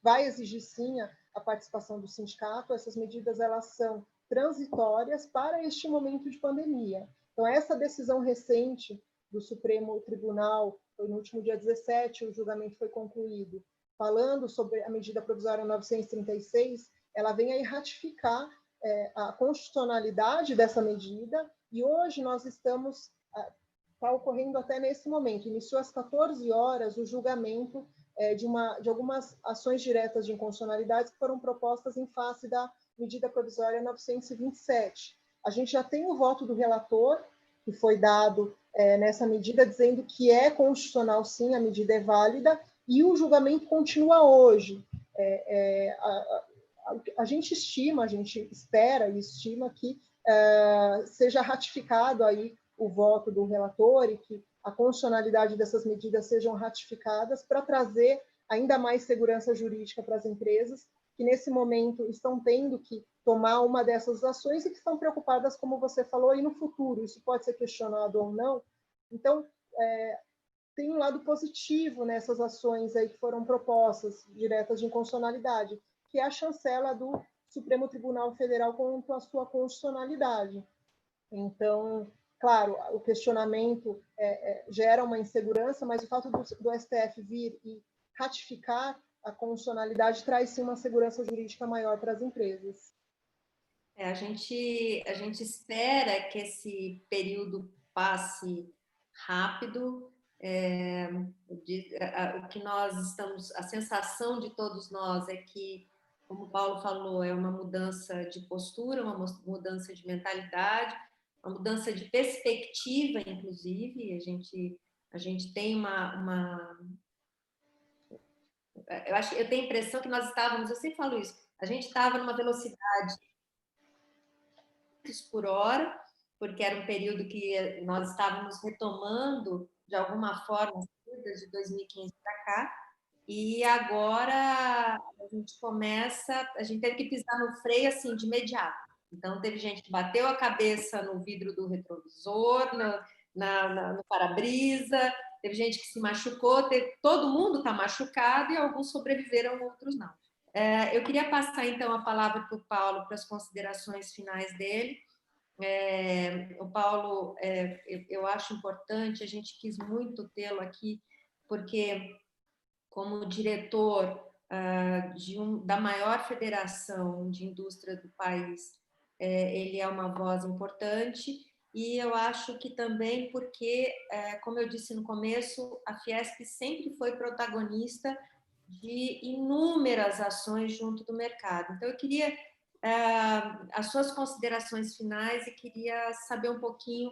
vai exigir sim a participação do sindicato, essas medidas elas são transitórias para este momento de pandemia. Então, essa decisão recente do Supremo Tribunal, foi no último dia 17, o julgamento foi concluído, falando sobre a medida provisória 936, ela vem aí ratificar a constitucionalidade dessa medida, e hoje nós estamos, está ocorrendo até nesse momento, iniciou às 14 horas o julgamento de algumas ações diretas de inconstitucionalidade que foram propostas em face da medida provisória 927. A gente já tem o voto do relator, que foi dado nessa medida, dizendo que é constitucional sim, a medida é válida, e o julgamento continua hoje. A gente estima, a gente espera e estima que seja ratificado aí o voto do relator e que a constitucionalidade dessas medidas sejam ratificadas para trazer ainda mais segurança jurídica para as empresas que, nesse momento, estão tendo que tomar uma dessas ações e que estão preocupadas, como você falou, e no futuro. Isso pode ser questionado ou não. Então, tem um lado positivo nessas ações aí que foram propostas, diretas de inconstitucionalidade, que é a chancela do Supremo Tribunal Federal quanto à sua constitucionalidade. Então, claro, o questionamento gera uma insegurança, mas o fato do STF vir e ratificar a constitucionalidade traz sim uma segurança jurídica maior para as empresas. A gente espera que esse período passe rápido. O que nós estamos, a sensação de todos nós é que, como o Paulo falou, é uma mudança de postura, uma mudança de mentalidade, uma mudança de perspectiva, inclusive. A gente tem eu tenho a impressão que nós estávamos, eu sempre falo isso, a gente estava numa velocidade por hora, porque era um período que nós estávamos retomando, de alguma forma, de 2015 para cá, e agora a gente teve que pisar no freio assim, de imediato. Então, teve gente que bateu a cabeça no vidro do retrovisor, no para-brisa, teve gente que se machucou, todo mundo está machucado e alguns sobreviveram, outros não. Eu queria passar, então, a palavra para o Paulo, para as considerações finais dele. O Paulo, eu acho importante, a gente quis muito tê-lo aqui, porque, como diretor da maior federação de indústria do país, ele é uma voz importante, e eu acho que também porque, como eu disse no começo, a Fiesp sempre foi protagonista de inúmeras ações junto do mercado. Então, eu queria as suas considerações finais e queria saber um pouquinho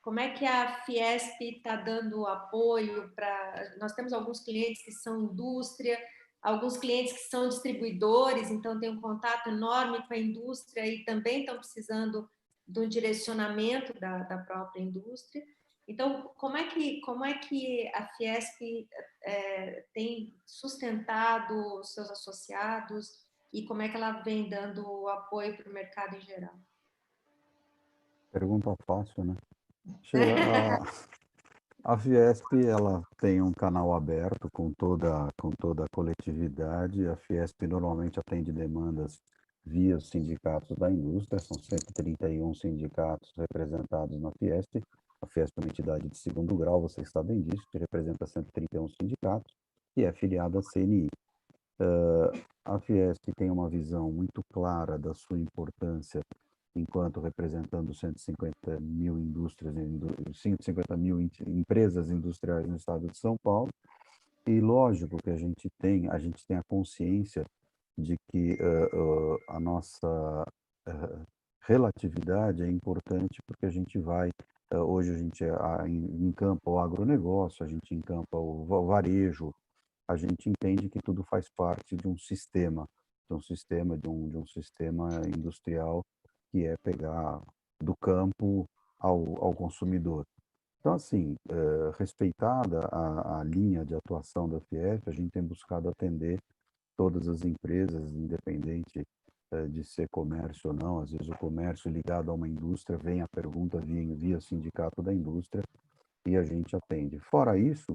como é que a Fiesp está dando apoio para... Nós temos alguns clientes que são indústria, alguns clientes que são distribuidores, então tem um contato enorme com a indústria e também estão precisando do direcionamento da própria indústria. Então, como é que a Fiesp tem sustentado os seus associados e como é que ela vem dando apoio para o mercado em geral? Pergunta fácil, né? Sheila, a Fiesp, ela tem um canal aberto com toda a coletividade. A Fiesp normalmente atende demandas via os sindicatos da indústria, são 131 sindicatos representados na Fiesp. A Fiesp é uma entidade de segundo grau, vocês sabem disso, que representa 131 sindicatos e é filiada à CNI. A Fiesp tem uma visão muito clara da sua importância enquanto representando 150 mil indústrias, 150 mil empresas industriais no estado de São Paulo. E lógico que a gente tem a consciência de que a nossa relatividade é importante porque a gente vai, hoje a gente encampa o agronegócio, a gente encampa o varejo, a gente entende que tudo faz parte de um sistema, de um sistema industrial que é pegar do campo ao consumidor. Então, assim, respeitada a linha de atuação da Fiesp, a gente tem buscado atender todas as empresas, independente de ser comércio ou não. Às vezes o comércio ligado a uma indústria vem a pergunta via sindicato da indústria e a gente atende. Fora isso,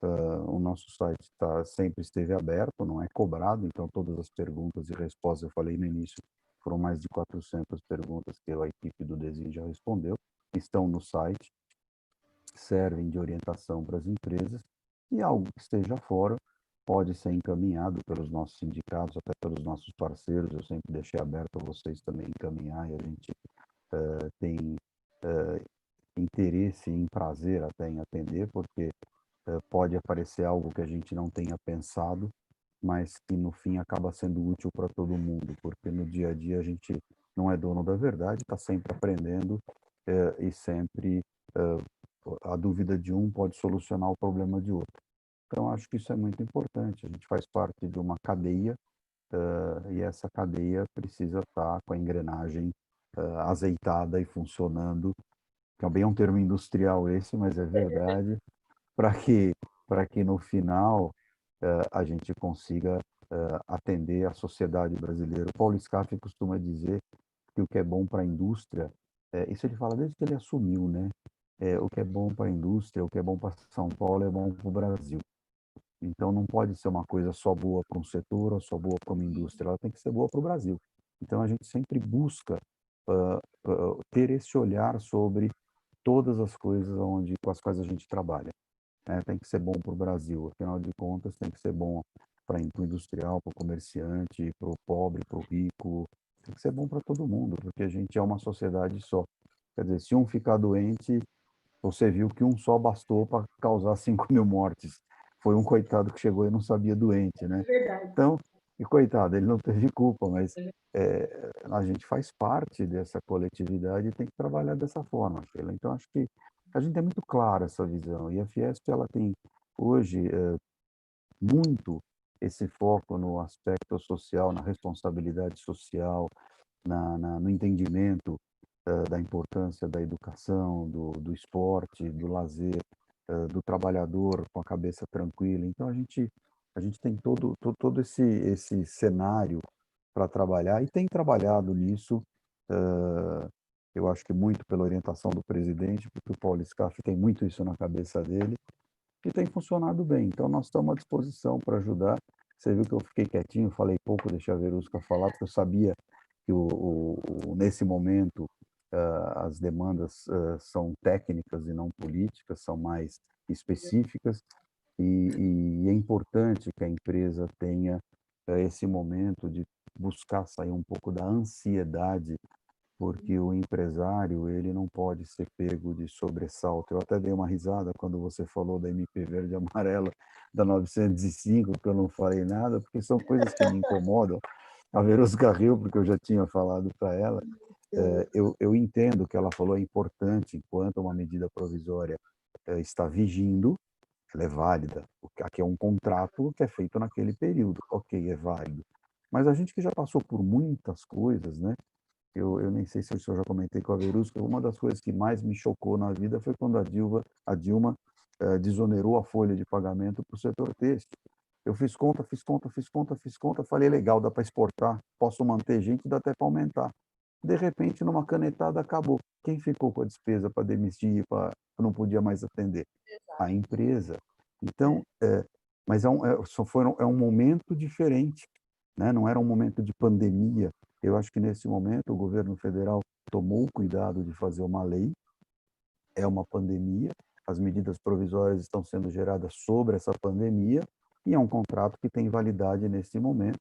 o nosso site sempre esteve aberto, não é cobrado, então todas as perguntas e respostas, eu falei no início, foram mais de 400 perguntas que a equipe do Desenho já respondeu, estão no site, servem de orientação para as empresas, e algo que esteja fora pode ser encaminhado pelos nossos sindicatos, até pelos nossos parceiros. Eu sempre deixei aberto a vocês também encaminhar, e a gente tem interesse e prazer até em atender, porque pode aparecer algo que a gente não tenha pensado, mas que no fim acaba sendo útil para todo mundo, porque no dia a dia a gente não é dono da verdade, está sempre aprendendo e sempre a dúvida de um pode solucionar o problema de outro. Então, acho que isso é muito importante. A gente faz parte de uma cadeia e essa cadeia precisa estar com a engrenagem azeitada e funcionando. Também é um termo industrial esse, mas é verdade, para que, para que no final a gente consiga atender a sociedade brasileira. O Paulo Scaff costuma dizer que o que é bom para a indústria, isso ele fala desde que ele assumiu, né? O que é bom para a indústria, o que é bom para São Paulo é bom para o Brasil. Então não pode ser uma coisa só boa para um setor ou só boa para uma indústria, ela tem que ser boa para o Brasil. Então a gente sempre busca ter esse olhar sobre todas as coisas com as quais a gente trabalha, né? Tem que ser bom para o Brasil, afinal de contas, tem que ser bom para o industrial, para o comerciante, para o pobre, para o rico, tem que ser bom para todo mundo, porque a gente é uma sociedade só. Quer dizer, se um ficar doente, você viu que um só bastou para causar 5.000 mortes. Foi um coitado que chegou e não sabia doente, né? Verdade. Então, e coitado, ele não teve culpa, mas a gente faz parte dessa coletividade e tem que trabalhar dessa forma, Sheila. Então, acho que a gente é muito clara essa visão. E a Fiesp, ela tem hoje muito esse foco no aspecto social, na responsabilidade social, no entendimento da importância da educação, do esporte, do lazer, do trabalhador com a cabeça tranquila. Então, a gente tem todo esse cenário para trabalhar e tem trabalhado nisso, eu acho que muito pela orientação do presidente, porque o Paulo Scaff tem muito isso na cabeça dele, e tem funcionado bem. Então, nós estamos à disposição para ajudar. Você viu que eu fiquei quietinho, falei pouco, deixei a Verusca falar, porque eu sabia que nesse momento as demandas são técnicas e não políticas, são mais específicas, e é importante que a empresa tenha esse momento de buscar sair um pouco da ansiedade, porque o empresário, ele não pode ser pego de sobressalto. Eu até dei uma risada quando você falou da MP Verde e Amarela da 905, porque eu não falei nada, porque são coisas que me incomodam. A Verusca riu, porque eu já tinha falado para ela. Eu entendo que ela falou é importante, enquanto uma medida provisória está vigindo, ela é válida. Aqui é um contrato que é feito naquele período. Ok, é válido. Mas a gente que já passou por muitas coisas, né? Eu nem sei se eu já comentei com a Verusca, uma das coisas que mais me chocou na vida foi quando a Dilma desonerou a folha de pagamento para o setor têxtil. Eu fiz conta, fiz conta, fiz conta, fiz conta, falei, legal, dá para exportar, posso manter gente, dá até para aumentar. de repente, numa canetada, acabou. Quem ficou com a despesa para demitir, não podia mais atender? A empresa. Então, mas é um momento diferente, né? Não era um momento de pandemia. Eu acho que, nesse momento, o governo federal tomou o cuidado de fazer uma lei, é uma pandemia, as medidas provisórias estão sendo geradas sobre essa pandemia, e é um contrato que tem validade nesse momento,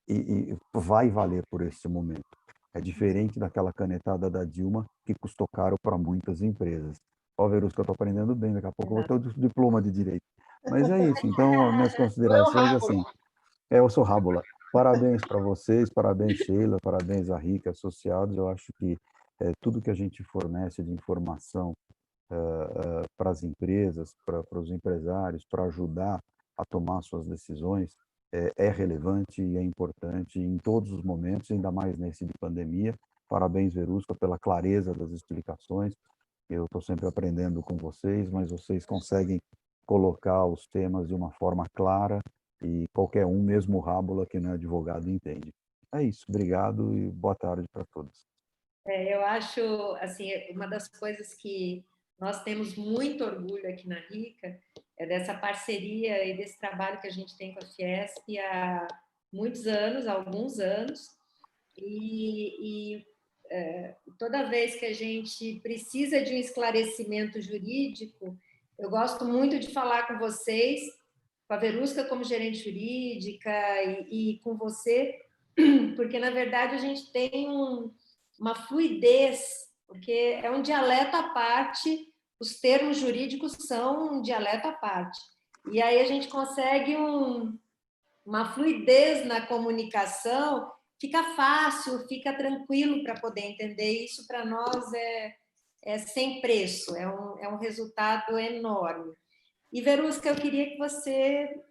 e vai valer por esse momento. É diferente daquela canetada da Dilma, que custou caro para muitas empresas. Ó, Verusca, eu estou aprendendo bem, daqui a pouco eu vou ter o diploma de Direito. Mas é isso, então, minhas considerações, assim, eu sou Rábula. Parabéns para vocês, parabéns, Sheila, parabéns a Rica Associados. Eu acho que tudo que a gente fornece de informação para as empresas, para os empresários, para ajudar a tomar suas decisões, é relevante e é importante em todos os momentos, ainda mais nesse de pandemia. Parabéns, Verusca, pela clareza das explicações. Eu estou sempre aprendendo com vocês, mas vocês conseguem colocar os temas de uma forma clara e qualquer um, mesmo o Rábula, que não é advogado, entende. É isso, obrigado e boa tarde para todos. Eu acho, assim, uma das coisas que nós temos muito orgulho aqui na Rica é dessa parceria e desse trabalho que a gente tem com a Fiesp há muitos anos, há alguns anos, e toda vez que a gente precisa de um esclarecimento jurídico, eu gosto muito de falar com vocês, com a Verusca como gerente jurídica e com você, porque, na verdade, a gente tem uma fluidez, porque é um dialeto à parte, os termos jurídicos são um dialeto à parte. E aí a gente consegue uma fluidez na comunicação, fica fácil, fica tranquilo para poder entender. Isso, para nós, é sem preço, é um resultado enorme. E, Verusca, eu queria que você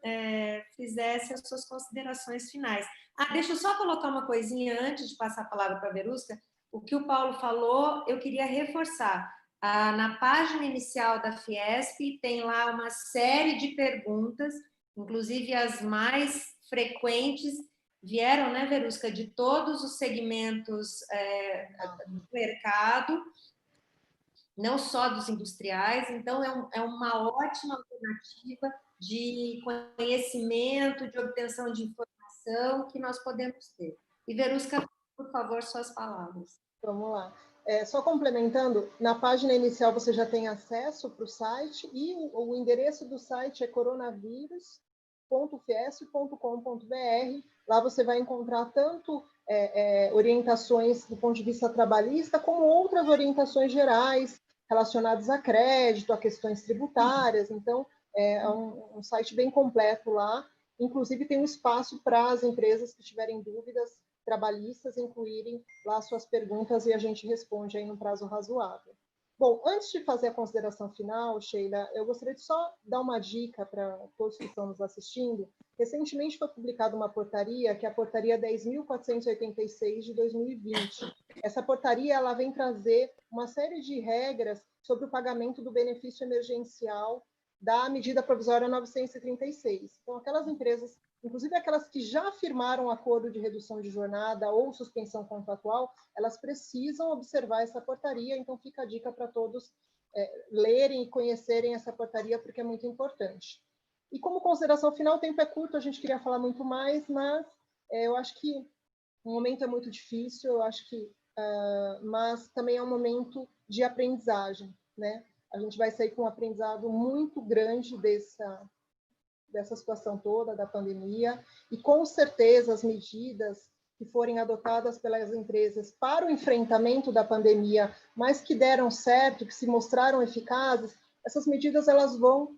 fizesse as suas considerações finais. Deixa eu só colocar uma coisinha antes de passar a palavra para a Verusca. O que o Paulo falou, eu queria reforçar. Na página inicial da Fiesp tem lá uma série de perguntas, inclusive as mais frequentes, vieram, né, Verusca, de todos os segmentos do mercado, não só dos industriais. Então, é uma ótima alternativa de conhecimento, de obtenção de informação que nós podemos ter. E, Verusca, por favor, suas palavras. Vamos lá. Só complementando, na página inicial você já tem acesso para o site e o endereço do site é coronavírus.fiesp.com.br. Lá você vai encontrar tanto orientações do ponto de vista trabalhista, como outras orientações gerais relacionadas a crédito, a questões tributárias. Então, é um site bem completo lá. Inclusive, tem um espaço para as empresas que tiverem dúvidas trabalhistas incluírem lá suas perguntas e a gente responde aí no prazo razoável. Bom, antes de fazer a consideração final, Sheila, eu gostaria de só dar uma dica para todos que estão nos assistindo. Recentemente foi publicada uma portaria, que é a portaria 10.486 de 2020. Essa portaria ela vem trazer uma série de regras sobre o pagamento do benefício emergencial da medida provisória 936. Então, aquelas empresas, inclusive aquelas que já firmaram acordo de redução de jornada ou suspensão contratual, elas precisam observar essa portaria. Então, fica a dica para todos lerem e conhecerem essa portaria, porque é muito importante. E como consideração final, o tempo é curto, a gente queria falar muito mais, mas eu acho que o momento é muito difícil, eu acho que, mas também é um momento de aprendizagem, né? A gente vai sair com um aprendizado muito grande dessa situação toda, da pandemia, e com certeza as medidas que forem adotadas pelas empresas para o enfrentamento da pandemia, mas que deram certo, que se mostraram eficazes, essas medidas elas vão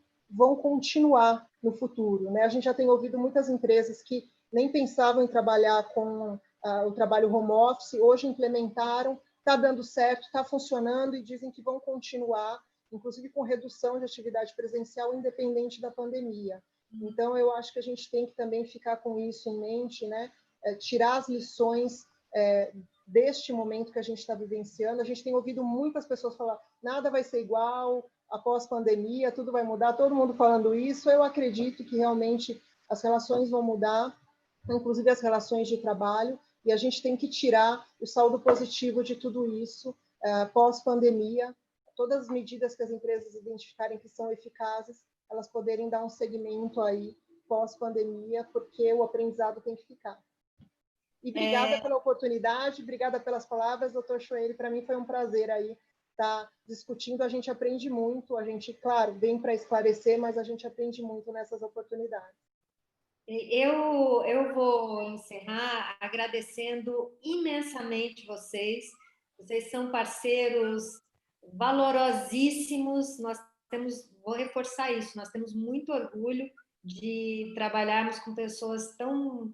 continuar no futuro, né? A gente já tem ouvido muitas empresas que nem pensavam em trabalhar com o trabalho home office, hoje implementaram, está dando certo, está funcionando e dizem que vão continuar, inclusive com redução de atividade presencial independente da pandemia. Então, eu acho que a gente tem que também ficar com isso em mente, né? Tirar as lições deste momento que a gente está vivenciando. A gente tem ouvido muitas pessoas falar, nada vai ser igual após pandemia, tudo vai mudar, todo mundo falando isso. Eu acredito que realmente as relações vão mudar, inclusive as relações de trabalho, e a gente tem que tirar o saldo positivo de tudo isso, pós-pandemia, todas as medidas que as empresas identificarem que são eficazes, elas poderem dar um segmento aí pós-pandemia, porque o aprendizado tem que ficar. E obrigada pela oportunidade, obrigada pelas palavras, doutor Choeire, para mim foi um prazer aí estar discutindo, a gente aprende muito, a gente, claro, vem para esclarecer, mas a gente aprende muito nessas oportunidades. Eu vou encerrar agradecendo imensamente vocês. Vocês são parceiros valorosíssimos. Vou reforçar isso, nós temos muito orgulho de trabalharmos com pessoas tão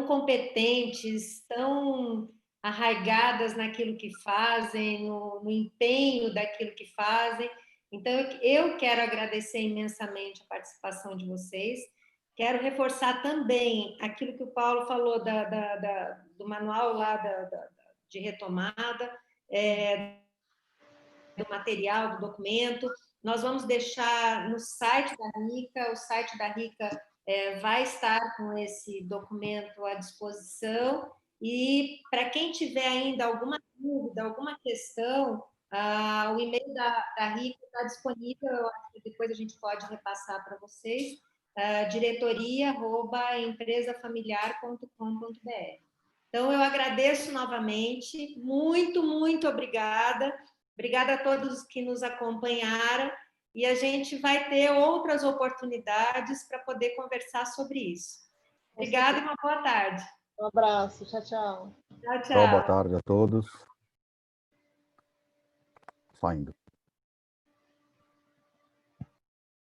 competentes, tão arraigadas naquilo que fazem, no empenho daquilo que fazem. Então, eu quero agradecer imensamente a participação de vocês. Quero reforçar também aquilo que o Paulo falou do manual lá de retomada, do material, do documento. Nós vamos deixar no site da RICA, o site da RICA vai estar com esse documento à disposição. E para quem tiver ainda alguma dúvida, alguma questão, o e-mail da RICA está disponível, eu acho que depois a gente pode repassar para vocês, diretoria@empresafamiliar.com.br. Então, eu agradeço novamente, muito obrigada. Obrigada a todos que nos acompanharam e a gente vai ter outras oportunidades para poder conversar sobre isso. Obrigada e uma boa tarde. Um abraço, tchau. Tchau, boa tarde a todos. Saindo.